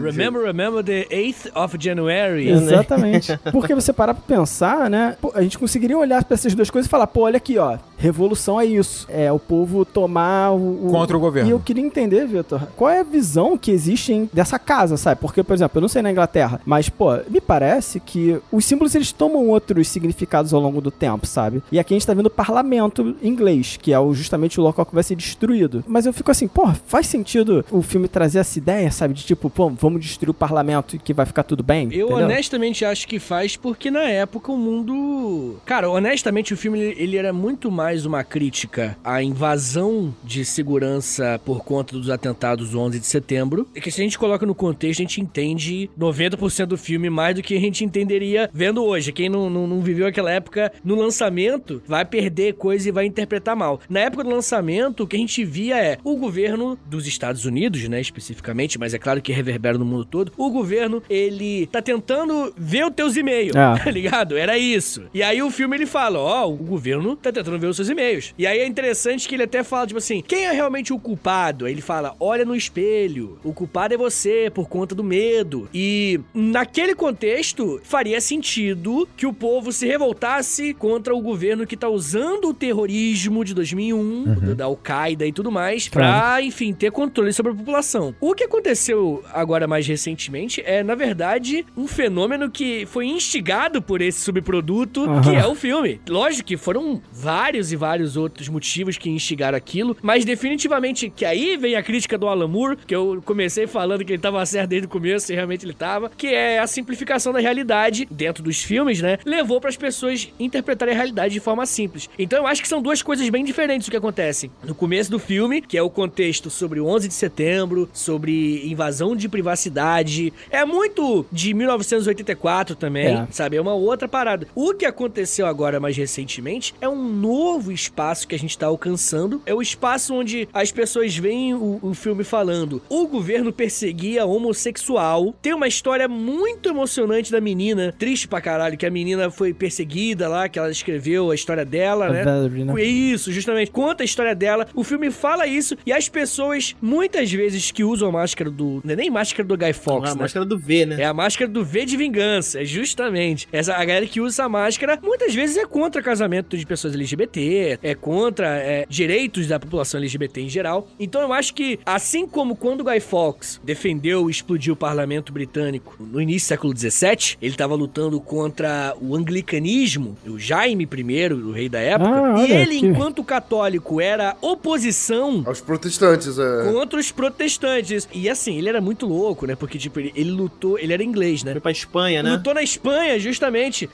Remember the 8th of January. Exatamente. Porque você parar pra pensar, né? Pô, a gente conseguiria olhar pra essas duas coisas e falar, pô, olha aqui, ó. Revolução é isso. É o povo tomar contra o governo. E eu queria entender, Vitor, qual é a visão que existe dessa casa, sabe? Porque, por exemplo, eu não sei na Inglaterra, mas, pô, me parece que os símbolos, eles tomam outros significados ao longo do tempo, sabe? E aqui a gente tá vendo o parlamento inglês, que é justamente o local que vai ser destruído. Mas eu fico assim, pô, faz sentido o filme trazer essa ideia, sabe? De tipo, pô, vamos destruir o parlamento e que vai ficar tudo bem? Eu entendeu? honestamente acho que faz, porque na época o mundo... Cara, honestamente o filme ele era muito mais uma crítica à invasão de segurança por conta dos atentados do 11 de setembro. E que se a gente coloca no contexto, a gente entende 90% do filme mais do que a gente entenderia vendo hoje. Quem não viveu aquela época no lançamento vai perder coisa e vai interpretar mal. Na época do lançamento, o que a gente via é o governo dos Estados Unidos, né, especificamente, mas é claro que reverbera no mundo todo. O governo, ele tá tentando ver os teus e-mails, tá ligado? Era isso. E aí o filme, ele fala, ó, o governo tá tentando ver os seus e-mails. E aí é interessante que ele até fala, tipo assim, quem é realmente o culpado? Aí ele fala, olha no espelho, o culpado é você por conta do medo. E naquele contexto, faria sentido que o povo se revoltasse contra o governo que tá usando o terrorismo de 2001, da Al-Qaeda e tudo mais, pra, enfim, ter controle sobre a população. O que aconteceu agora mais recentemente é, na verdade, um fenômeno que foi instigado por esse subproduto, que é o filme. Lógico que foram vários e vários outros motivos que instigaram aquilo, mas definitivamente que aí vem a crítica do Alan Moore, que eu comecei falando que ele tava certo desde o começo, e realmente ele tava, que é a simplificação da realidade dentro dos filmes, né? Levou para as pessoas interpretarem a realidade de forma simples. Então eu acho que são duas coisas bem diferentes o que acontece. No começo do filme, que é o contexto sobre o 11 de setembro, sobre invasão de privacidade, é muito de 1984 também, sabe? É uma outra parada. O que aconteceu agora mais recentemente é um novo espaço que a gente tá alcançando, é o espaço onde as pessoas veem o filme falando, o governo perseguia homossexual, tem uma história muito emocionante da menina, triste pra caralho, que a menina foi perseguida lá, que ela escreveu a história dela, né? Valerie, né? Isso, justamente, conta a história dela, o filme fala isso, e as pessoas, muitas vezes que usam a máscara do... Não é nem máscara do Guy Fawkes, a né? máscara do V, né? É a máscara do V de vingança, justamente. A galera que usa essa máscara, muitas vezes é contra casamento de pessoas LGBT, é contra direitos da população LGBT em geral. Então eu acho que, assim como quando o Guy Fawkes defendeu e explodiu o parlamento britânico no início do século XVII, ele estava lutando contra o anglicanismo, o Jaime I, o rei da época, e ele, enquanto católico, era oposição aos protestantes, contra os protestantes. E assim, ele era muito louco, né? Porque, tipo, ele lutou, ele era inglês, né? Foi pra Espanha, né? Lutou na Espanha, justamente.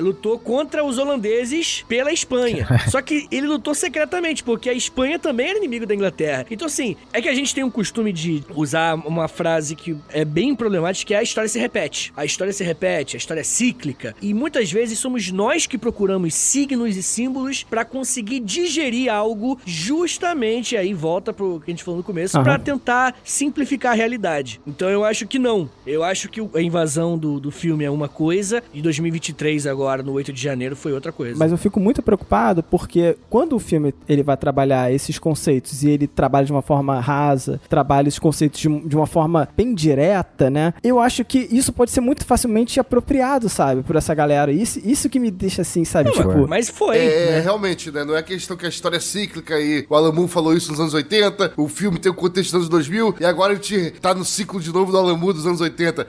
Lutou contra os holandeses pela Espanha. Só que ele lutou secretamente, porque a Espanha também era inimigo da Inglaterra. Então, assim, é que a gente tem um costume de usar uma frase que é bem problemática, que é a história se repete. A história se repete, a história é cíclica. E muitas vezes somos nós que procuramos signos e símbolos pra conseguir digerir algo, justamente, aí volta pro que a gente falou no começo, pra tentar simplificar a realidade. Então eu acho que não. Eu acho que a invasão do filme é uma coisa, e 2023 agora, no 8 de janeiro, foi outra coisa. Mas eu fico muito preocupado porque quando o filme ele vai trabalhar esses conceitos e ele trabalha de uma forma rasa, trabalha esses conceitos de uma forma bem direta, né? Eu acho que isso pode ser muito facilmente apropriado, sabe? Por essa galera. Isso que me deixa assim, sabe? Tipo... Mas foi, né? Realmente, né? Não é questão que a história é cíclica e o Alan Moore falou isso nos anos 80, o filme tem o contexto dos anos 2000 e agora a gente tá no ciclo de novo do Alan Moore dos anos 80.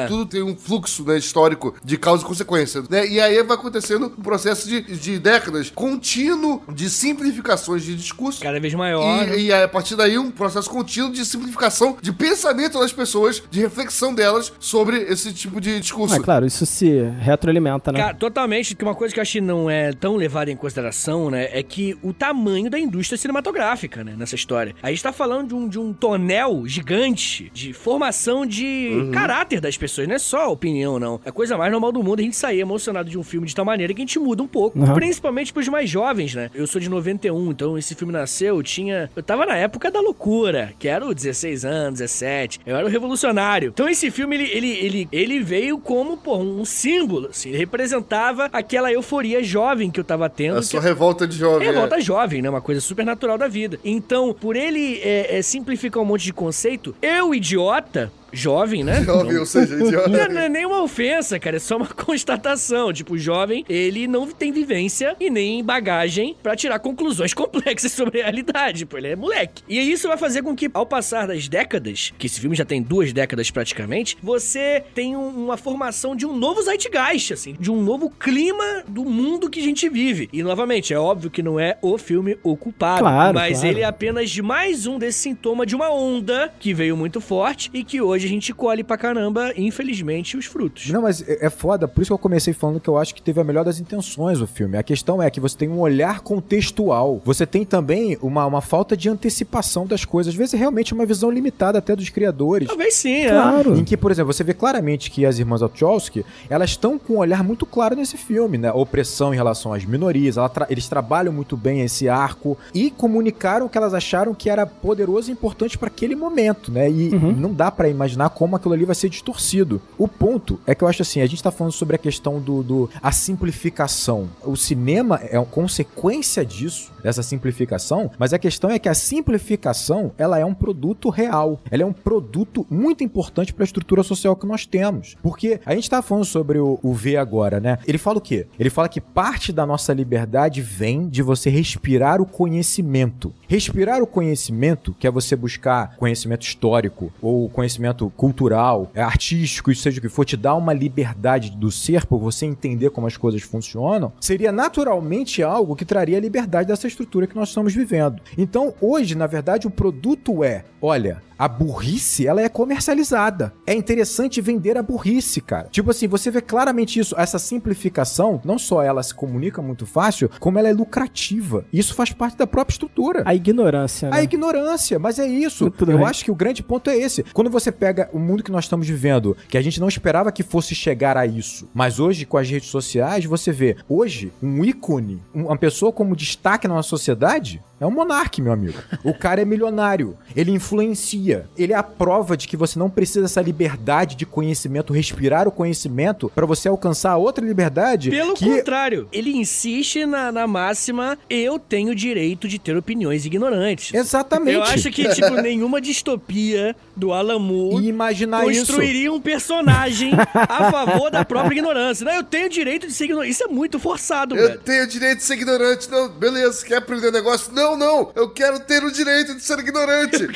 Tudo tem um fluxo, né, histórico de causa e consequência, né? E aí vai acontecendo um processo de décadas contínuo de simplificações de discurso. Cada vez maior. E a partir daí um processo contínuo de simplificação de pensamento das pessoas, de reflexão delas sobre esse tipo de discurso. Claro, isso se retroalimenta, né? Cara, totalmente, que uma coisa que eu achei não é tão não levaram em consideração, né, é que o tamanho da indústria cinematográfica, né, nessa história. A gente tá falando de um tonel gigante de formação de caráter das pessoas, não é só opinião, não. É a coisa mais normal do mundo a gente sair emocionado de um filme de tal maneira que a gente muda um pouco. Principalmente pros mais jovens, né? Eu sou de 91, então esse filme nasceu, eu tava na época da loucura, que era o 16 anos, 17, eu era o revolucionário. Então esse filme, ele veio como, pô, um símbolo, assim, ele representava aquela euforia jovem que eu tava tendo. A sua revolta de jovem. Revolta jovem, né? Uma coisa super natural da vida. Então, por ele simplificar um monte de conceito, eu, idiota, jovem, né? Jovem, ou seja, idiota. Não é nenhuma ofensa, cara, é só uma constatação. Tipo, o jovem, ele não tem vivência e nem bagagem pra tirar conclusões complexas sobre a realidade, pô, ele é moleque. E isso vai fazer com que, ao passar das décadas, que esse filme já tem 2 décadas praticamente, você tem uma formação de um novo zeitgeist, assim, de um novo clima do mundo que a gente vive. E, novamente, é óbvio que não é o filme O Culpado, mas ele é apenas de mais um desse sintoma de uma onda que veio muito forte e que hoje a gente colhe pra caramba, infelizmente, os frutos. Não, mas é foda, por isso que eu comecei falando que eu acho que teve a melhor das intenções o filme. A questão é que você tem um olhar contextual, você tem também uma falta de antecipação das coisas, às vezes realmente uma visão limitada até dos criadores. Talvez sim, claro. Em que, por exemplo, você vê claramente que as irmãs Wachowski, elas estão com um olhar muito claro nesse filme, né? Opressão em relação às minorias, eles trabalham muito bem esse arco e comunicaram que elas acharam que era poderoso e importante para aquele momento, né? E não dá pra imaginar como aquilo ali vai ser distorcido. O ponto é que eu acho assim, a gente tá falando sobre a questão a simplificação. O cinema é uma consequência disso, dessa simplificação, mas a questão é que a simplificação, ela é um produto real. Ela é um produto muito importante para a estrutura social que nós temos. Porque a gente tá falando sobre o V agora, né? Ele fala o quê? Ele fala que parte da nossa liberdade vem de você respirar o conhecimento. Respirar o conhecimento, que é você buscar conhecimento histórico ou conhecimento cultural, artístico, isso seja o que for, te dá uma liberdade do ser por você entender como as coisas funcionam, seria naturalmente algo que traria a liberdade dessa estrutura que nós estamos vivendo. Então, hoje, na verdade, o produto olha, a burrice, ela é comercializada. É interessante vender a burrice, cara. Tipo assim, você vê claramente isso. Essa simplificação, não só ela se comunica muito fácil, como ela é lucrativa. Isso faz parte da própria estrutura. A ignorância, né? A ignorância, mas é isso. Eu acho que o grande ponto é esse. Quando você pega o mundo que nós estamos vivendo, que a gente não esperava que fosse chegar a isso, mas hoje, com as redes sociais, você vê, hoje, um ícone, uma pessoa como destaque na nossa sociedade, é um monarca, meu amigo. O cara é milionário. Ele influencia. Ele é a prova de que você não precisa dessa liberdade de conhecimento, respirar o conhecimento pra você alcançar a outra liberdade. Pelo contrário, ele insiste na máxima, eu tenho o direito de ter opiniões ignorantes. Exatamente. Eu acho que, tipo, nenhuma distopia do Alan Moore construiria um personagem a favor da própria ignorância. Não, eu tenho o direito de ser ignorante. Isso é muito forçado, velho. Eu tenho o direito de ser ignorante. Não, beleza, quer aprender um negócio? Não, eu quero ter o direito de ser ignorante.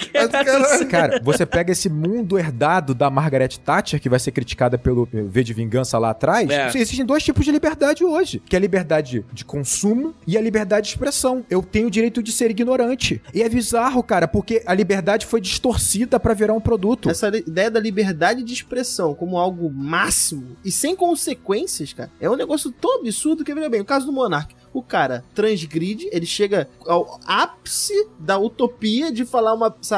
Cara, você pega esse mundo herdado da Margaret Thatcher, que vai ser criticada pelo V de Vingança lá atrás, existem 2 tipos de liberdade hoje, que é a liberdade de consumo e a liberdade de expressão. Eu tenho o direito de ser ignorante. E é bizarro, cara, porque a liberdade foi distorcida pra virar um produto. Essa ideia da liberdade de expressão como algo máximo e sem consequências, cara, é um negócio tão absurdo que, veja bem, o caso do Monark. O cara transgride, ele chega ao ápice da utopia de falar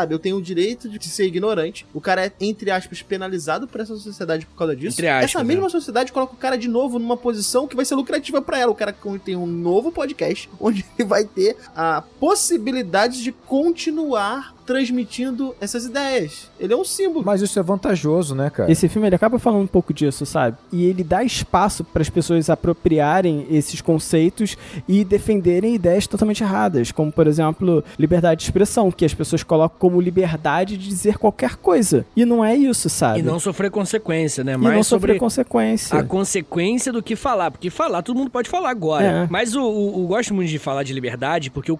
eu tenho o direito de ser ignorante. O cara é, entre aspas, penalizado por essa sociedade por causa disso. Essa mesma sociedade coloca o cara de novo numa posição que vai ser lucrativa pra ela. O cara tem um novo podcast onde ele vai ter a possibilidade de continuar transmitindo essas ideias. Ele é um símbolo. Mas isso é vantajoso, né, cara? Esse filme, ele acaba falando um pouco disso, sabe? E ele dá espaço para as pessoas apropriarem esses conceitos e defenderem ideias totalmente erradas, como, por exemplo, liberdade de expressão, que as pessoas colocam como liberdade de dizer qualquer coisa. E não é isso, sabe? E não sofrer consequência, né? Mais sobre consequência. A consequência do que falar. Porque falar, todo mundo pode falar agora. Mas eu gosto muito de falar de liberdade, porque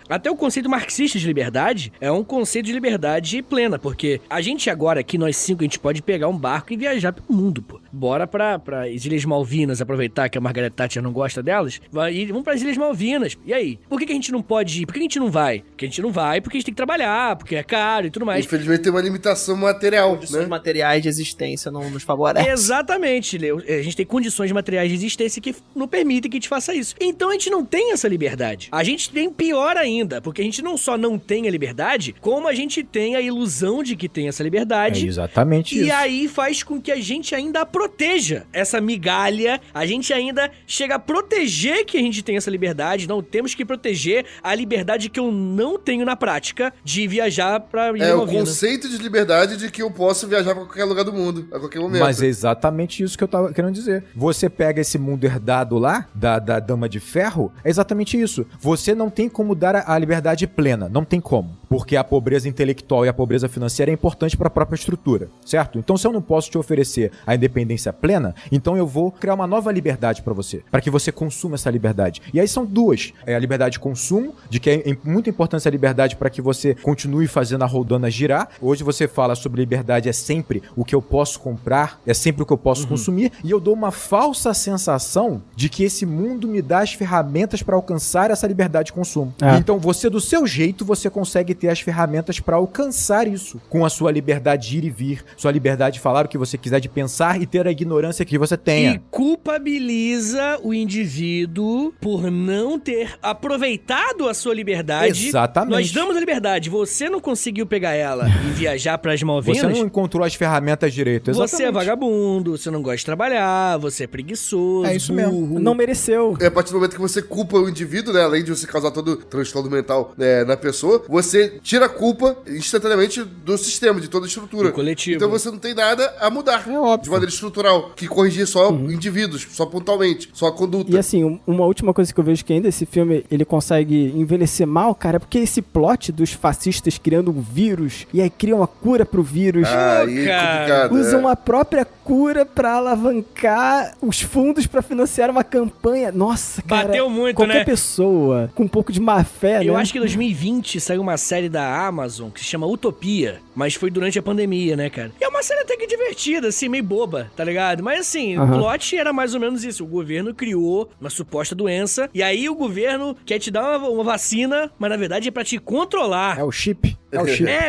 até o conceito marxista de liberdade é um conceito de liberdade plena, porque a gente agora aqui, nós 5, a gente pode pegar um barco e viajar pelo mundo, pô. bora pra Ilhas Malvinas, aproveitar que a Margaret Thatcher não gosta delas, vamos pras Ilhas Malvinas. E aí? Por que a gente não pode ir? Por que a gente não vai? Porque a gente não vai porque a gente tem que trabalhar, porque é caro e tudo mais. Infelizmente tem uma limitação material, condições né? materiais de existência não nos favorecem. Exatamente, Leo. A gente tem condições materiais de existência que não permitem que a gente faça isso. Então a gente não tem essa liberdade. A gente tem pior ainda, porque a gente não só não tem a liberdade, como a gente tem a ilusão de que tem essa liberdade. É exatamente isso. E aí faz com que a gente ainda proteja essa migalha, a gente ainda chega a proteger que a gente tem essa liberdade, não temos que proteger a liberdade que eu não tenho na prática de viajar pra Ilha Malvina. O conceito de liberdade de que eu posso viajar pra qualquer lugar do mundo, a qualquer momento. Mas é exatamente isso que eu tava querendo dizer. Você pega esse mundo herdado lá, da Dama de Ferro, é exatamente isso. Você não tem como dar a liberdade plena, não tem como. Porque a pobreza intelectual e a pobreza financeira é importante para a própria estrutura, certo? Então se eu não posso te oferecer a independência plena, então eu vou criar uma nova liberdade para você, para que você consuma essa liberdade. E aí são duas. É a liberdade de consumo, de que é muito importante essa liberdade para que você continue fazendo a roldana girar. Hoje você fala sobre liberdade é sempre o que eu posso comprar, é sempre o que eu posso consumir, e eu dou uma falsa sensação de que esse mundo me dá as ferramentas para alcançar essa liberdade de consumo. Então você, do seu jeito, você consegue ter as ferramentas para alcançar isso, com a sua liberdade de ir e vir, sua liberdade de falar o que você quiser, de pensar e ter a ignorância que você tenha. E culpabiliza o indivíduo por não ter aproveitado a sua liberdade. Exatamente. Nós damos a liberdade, você não conseguiu pegar ela e viajar pras Malvinas. Você não encontrou as ferramentas direito. Exatamente. Você é vagabundo, você não gosta de trabalhar, você é preguiçoso, É isso burro. mesmo. Não mereceu. A partir do momento que você culpa o indivíduo, né, além de você causar todo o transtorno mental na pessoa, você tira a culpa instantaneamente do sistema, de toda a estrutura. Do coletivo. Então você não tem nada a mudar. É óbvio. De maneira estrutural, que corrigir só indivíduos, só pontualmente, só a conduta. E assim, uma última coisa que eu vejo que ainda esse filme, ele consegue envelhecer mal, cara, é porque esse plot dos fascistas criando um vírus, e aí criam uma cura pro vírus. Aí é complicado. Usam a própria cura pra alavancar os fundos pra financiar uma campanha. Nossa, cara. Bateu muito, qualquer né? pessoa com um pouco de má fé, Eu né? acho que em 2020 saiu uma série da Amazon que se chama Utopia, mas foi durante a pandemia, né, cara? E é uma série até que divertida, assim, meio boba, tá ligado? Mas assim, o plot era mais ou menos isso. O governo criou uma suposta doença, e aí o governo quer te dar uma vacina, mas na verdade é pra te controlar. É o chip. É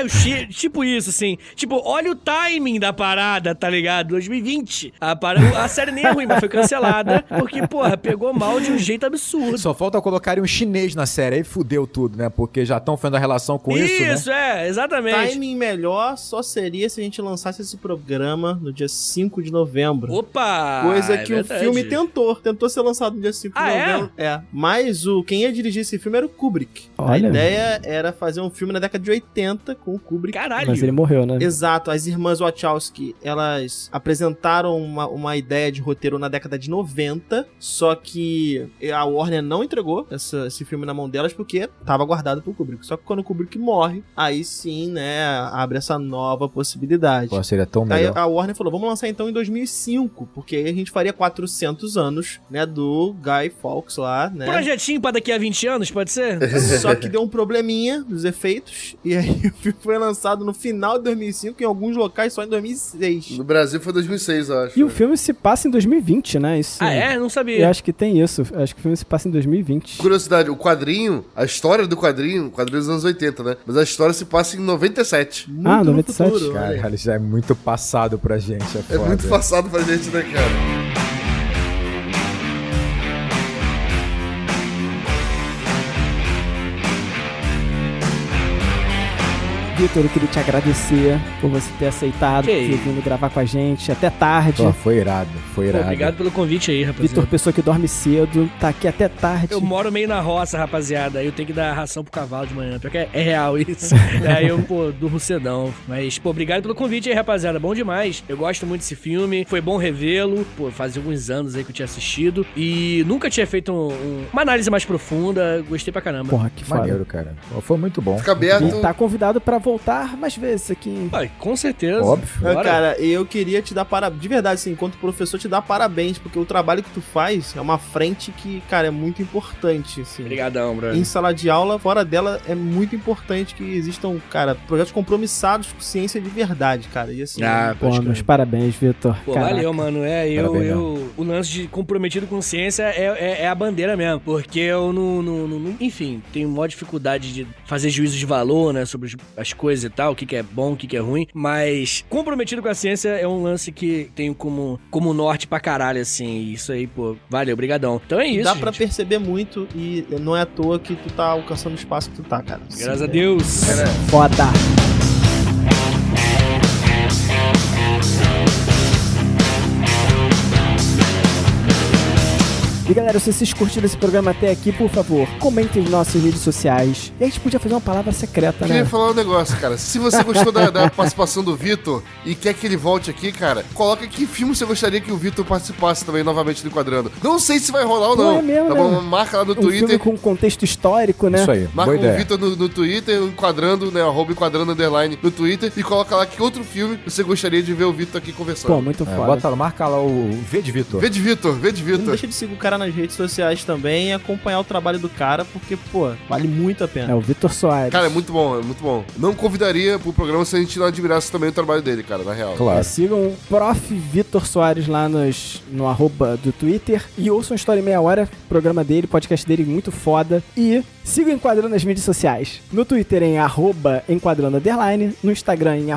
o chip. Tipo isso, assim. Tipo, olha o timing da parada, tá ligado? 2020. A série nem é ruim, mas foi cancelada porque, porra, pegou mal de um jeito absurdo. Só falta colocarem um chinês na série, aí fudeu tudo, né? Porque já estão fazendo a relação com isso, né? Isso, exatamente. Timing melhor só seria se a gente lançasse esse programa no dia 5 de novembro. Opa! Coisa que o verdade. filme tentou ser lançado no dia 5 de novembro. Mas quem ia dirigir esse filme era o Kubrick. Olha. A ideia era fazer um filme na década de 80 com o Kubrick. Caralho! Mas ele morreu, né? Exato, as irmãs Wachowski, elas apresentaram uma ideia de roteiro na década de 90, só que a Warner não entregou esse filme na mão delas porque tava guardado pro Kubrick. Só que quando o Kubrick morre, aí sim, né, abre essa nova possibilidade. Pô, seria tão Aí melhor. a Warner falou, vamos lançar então em 2005, porque aí a gente faria 400 anos, né, do Guy Fawkes lá, né? Projetinho pra daqui a 20 anos, pode ser? Só que deu um probleminha dos efeitos, e aí o filme foi lançado no final de 2005, em alguns locais só em 2006. No Brasil foi 2006, eu acho. E o filme se passa em 2020, né? Isso, Não sabia. Eu acho que tem isso. Eu acho que o filme se passa em 2020. Curiosidade, o quadrinho, a história do quadrinho dos anos 80, né? Mas a história se passa em 97. Muito 97? no futuro, olha aí. Cara, isso é muito passado pra gente, é É foda. muito passado pra gente, né, cara? Vitor, eu queria te agradecer por você ter aceitado, Que ter isso. vindo gravar com a gente até tarde. Pô, foi irado, foi Pô, irado. obrigado pelo convite aí, rapaziada. Vitor, pessoa que dorme cedo, tá aqui até tarde. Eu moro meio na roça, rapaziada. Aí eu tenho que dar ração pro cavalo de manhã. Porque é real isso. Aí eu, durmo cedão. Mas, obrigado pelo convite aí, rapaziada. Bom demais. Eu gosto muito desse filme. Foi bom revê-lo. Fazia alguns anos aí que eu tinha assistido. E nunca tinha feito uma análise mais profunda. Gostei pra caramba. Porra, que foda. Maneiro, cara. Pô, foi muito bom. Fica aberto. E tá convidado pra voltar voltar mais vezes aqui. Com certeza. Óbvio. Cara, eu queria te dar parabéns, de verdade, assim, enquanto professor, te dar parabéns, porque o trabalho que tu faz é uma frente que, cara, é muito importante, assim. Obrigadão, brother. Em sala de aula, fora dela, é muito importante que existam, cara, projetos compromissados com ciência de verdade, cara. E assim, pô, meus parabéns, Vitor. Pô, valeu, mano. O lance de comprometido com ciência é a bandeira mesmo. Porque eu não enfim, tenho maior dificuldade de fazer juízo de valor, né? Sobre as coisas e tal, o que é bom, o que é ruim. Mas comprometido com a ciência é um lance que tenho como norte pra caralho, assim. Isso aí, pô, valeu, brigadão. Então é isso, dá pra perceber muito e não é à toa que tu tá alcançando o espaço que tu tá, cara. Graças a Deus. Foda. E galera, se vocês curtiram esse programa até aqui, por favor, comentem nas nossas redes sociais. E a gente podia fazer uma palavra secreta, né? Queria falar um negócio, cara. Se você gostou da participação do Vitor e quer que ele volte aqui, cara, coloca que filme você gostaria que o Vitor participasse também novamente do Enquadrando. Não sei se vai rolar ou não. É mesmo, tá bom? Marca lá no Twitter. Filme com contexto histórico, né? Isso aí. Marca o Vitor no Twitter, Enquadrando, né? @enquadrando_ no Twitter e coloca lá que outro filme você gostaria de ver o Vitor aqui conversando. Pô, muito foda. Bota lá, marca lá o V de Vitor. V de Vitor. Não deixa de seguir o cara nas redes sociais também e acompanhar o trabalho do cara, porque, pô, vale muito a pena. É o Vitor Soares. Cara, é muito bom, é muito bom. Não convidaria pro programa se a gente não admirasse também o trabalho dele, cara, na real. Claro. Sigam o Prof. Vitor Soares lá no @ do Twitter e ouçam História em Meia Hora, programa dele, podcast dele, muito foda. E sigam Enquadrando nas mídias sociais. No Twitter em @enquadrando_, no Instagram em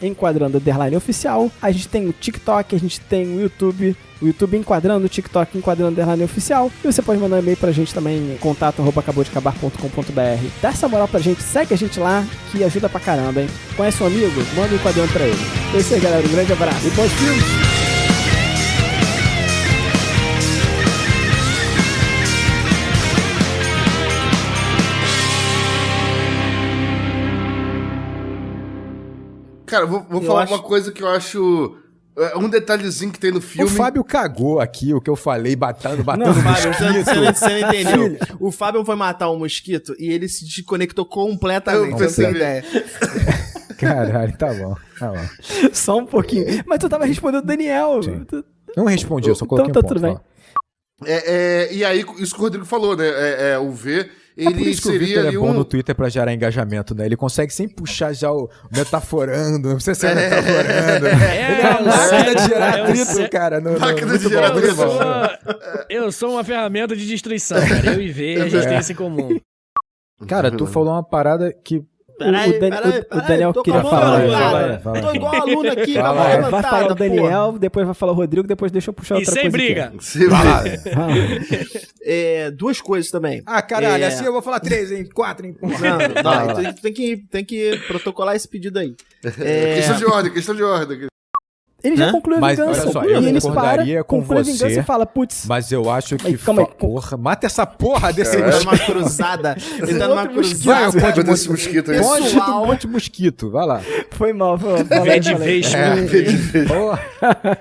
@enquadrando_oficial. A gente tem o TikTok, a gente tem o YouTube Enquadrando, o TikTok Enquadrando _oficial. E você pode mandar um e-mail pra gente também, contato@acabodeacabar.com.br. Dá essa moral pra gente, segue a gente lá, que ajuda pra caramba, hein? Conhece um amigo? Manda um Enquadrando pra ele. É isso aí, galera. Um grande abraço e bons filmes! Cara, vou falar uma coisa que eu acho... Um detalhezinho que tem no filme... O Fábio cagou aqui, o que eu falei, batendo Não, Fábio, mosquito. você não entendeu. O Fábio foi matar um mosquito e ele se desconectou completamente. Eu percebi. Ideia. Caralho, tá bom. Só um pouquinho. Mas tu tava respondendo o Daniel. Sim. Não respondi, eu só coloquei Então tá um ponto. tudo bem. E aí, isso que o Rodrigo falou, né? O V... Ele por isso que seria o Victor ali é bom no Twitter pra gerar engajamento, né? Ele consegue sem puxar já o metaforando, não precisa ser metaforando. Ele é uma máquina de gerar atrito, cara. Máquina de gerar atrito. Eu sou uma ferramenta de destruição, cara. Eu e V, a gente tem isso em comum. Cara, tu falou uma parada que... O Daniel queria falar. Tô igual aluno aqui, vai falar o Daniel, depois vai falar o Rodrigo, depois deixa eu puxar outra coisa. E sem briga. Duas coisas também. Ah, caralho, assim eu vou falar 3, hein? 4, hein? Não, tem que protocolar esse pedido aí. Questão de ordem. Ele já concluiu a vingança. Olha só, eu concordaria com você, a vingança e fala, putz... Mas eu acho que... Calma aí. Porra, mata essa porra desse Ele tá numa cruzada. Ele tá numa cruzada. Pode desse mosquito aí. Monte de mosquito, vai lá. Foi mal. Vê de vez.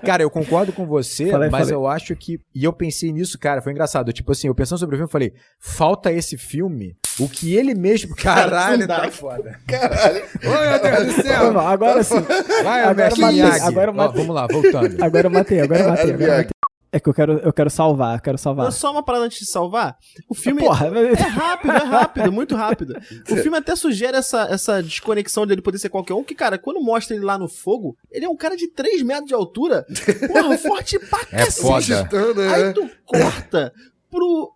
Cara, eu concordo com você, mas eu acho que... E eu pensei nisso, cara, foi engraçado. Tipo assim, eu pensando sobre o filme, eu falei, falta esse filme... O que ele mesmo... Caralho, tá foda. Caralho. Ô, meu Deus do céu. Foi mal, agora sim. Vai, agora eu matei. Vamos lá, voltando. Agora eu matei. É que eu quero salvar. Só uma parada antes de salvar. O filme Porra, é rápido, muito rápido. O filme até sugere essa desconexão dele poder ser qualquer um, que, cara, quando mostra ele lá no fogo, ele é um cara de 3 metros de altura. Porra, forte pra cacete. Aí tu corta pro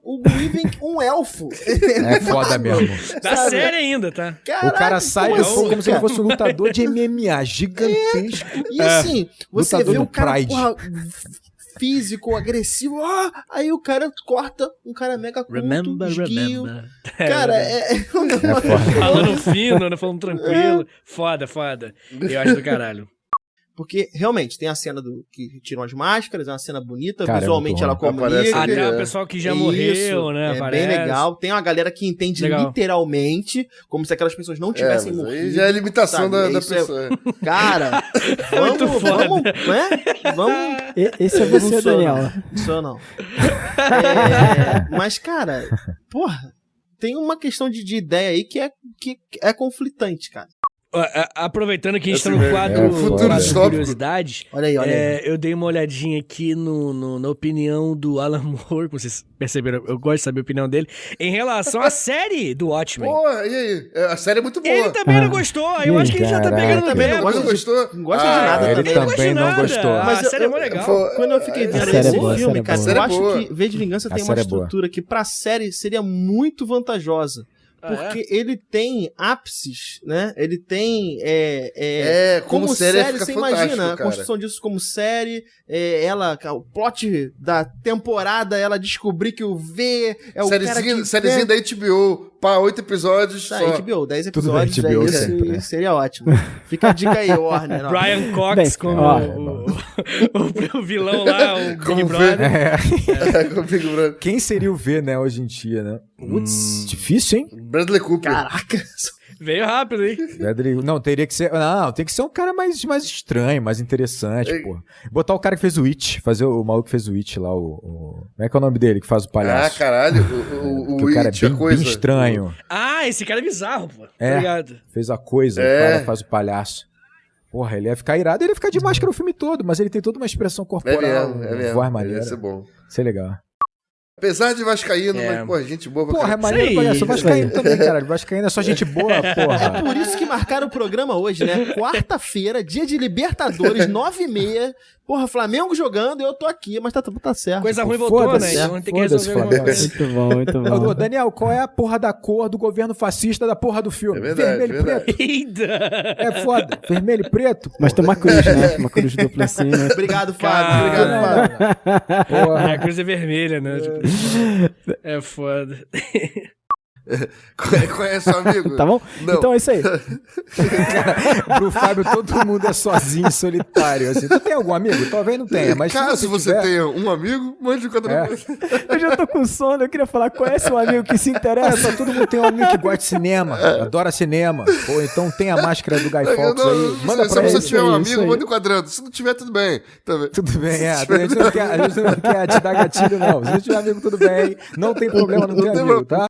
o Weaving um elfo. É foda mesmo. Da série ainda, tá? Caraca, o cara sai do fogo como se ele fosse um lutador de MMA gigantesco. E assim, você lutador vê o cara, Pride. porra, físico, agressivo, aí o cara corta um cara mega culto, esguio. Cara, falando fino, falando tranquilo. Foda. Eu acho do caralho. Porque, realmente, tem a cena que tiram as máscaras, é uma cena bonita, cara, visualmente ela comunica. Até o pessoal que já morreu, né? É bem legal. Tem uma galera que entende literalmente, como se aquelas pessoas não tivessem morrido. Aí já é a limitação da pessoa. Cara, vamos... Esse é você, Daniel. Não sou, não. Mas, cara, porra... tem uma questão de ideia aí que é conflitante, cara. Aproveitando que a gente tá no quadro futuro curiosidades, olha aí. Eu dei uma olhadinha aqui na opinião do Alan Moore, vocês perceberam, eu gosto de saber a opinião dele, em relação à série do Watchmen. Pô, e aí? A série é muito boa. Ele também não gostou, eu acho que ele já tá pegando no pé. Mas não gostou? Não gosta de nada ele também. também não gostou. Mas a série é muito legal. Quando eu fiquei vendo série esse é boa, filme, cara, eu acho boa. que V de Vingança tem uma estrutura que pra série seria muito vantajosa. Porque ele tem ápices, né? Ele tem. como série fica você fantástico, imagina cara. a construção disso como série. O plot da temporada, ela descobrir que o V é o cara que... Sériezinha da HBO, pá, 8 episódios Tá, só. HBO, 10 Tudo da episódios, HBO isso sempre, né? seria ótimo. Fica a dica aí, Warner. Ó. Brian Cox Bem, como o vilão lá, o Big Como Brother. Com o Big Brother. Quem seria o V, né, hoje em dia, né? Difícil, hein? Bradley Cooper. Caraca. Veio rápido, hein? Não, teria que ser. Não, tem que ser um cara mais estranho, mais interessante, pô. Botar o cara que fez o It, fazer o maluco que fez o It lá, como é que é o nome dele que faz o palhaço? Ah, caralho. O cara é bem estranho. Esse cara é bizarro, pô. É. Obrigado. Fez a coisa, o cara faz o palhaço. Porra, ele ia ficar irado, ele ia ficar de máscara o filme todo, mas ele tem toda uma expressão corporal. É mesmo. Voz maneira. Ia ser bom. Isso é legal. Apesar de vascaíno, mas, pô, gente boa pra Porra, é caralho. maneiro, palhaço. Vascaíno também, cara. Vascaíno é só gente boa, porra. É por isso que marcaram o programa hoje, né? Quarta-feira, dia de Libertadores, 9h30. Porra, Flamengo jogando, eu tô aqui, mas tá certo. Coisa ruim voltou, né? Então tem que resolver alguma coisa. Muito bom, muito bom. Ô, Daniel, qual é a porra da cor do governo fascista da porra do filme? É verdade, Vermelho e preto. Eita! É foda. Vermelho e preto. Mas tem uma cruz, né? Uma cruz dupla assim, né? Obrigado, Fábio. Obrigado, Fábio. Porra. A cruz é vermelha, né? É foda. Conhece o amigo? Tá bom? Não. Então é isso aí. Pro Fábio, todo mundo é sozinho, solitário. Assim. Tu tem algum amigo? Talvez não tenha, mas Caso você tiver... tenha um amigo, mande um quadro. Eu já tô com sono, eu queria falar, conhece um amigo que se interessa? Todo mundo tem um amigo que gosta de cinema, adora cinema. Ou então tem a máscara do Guy Fawkes aí. Manda pra Se ele. você tiver um isso amigo, aí. manda um quadrando. Se não tiver, tudo bem. Tudo bem, A gente não quer te dar gatilho, não. Se você tiver amigo, tudo bem. Não tem problema não ter amigo, tá?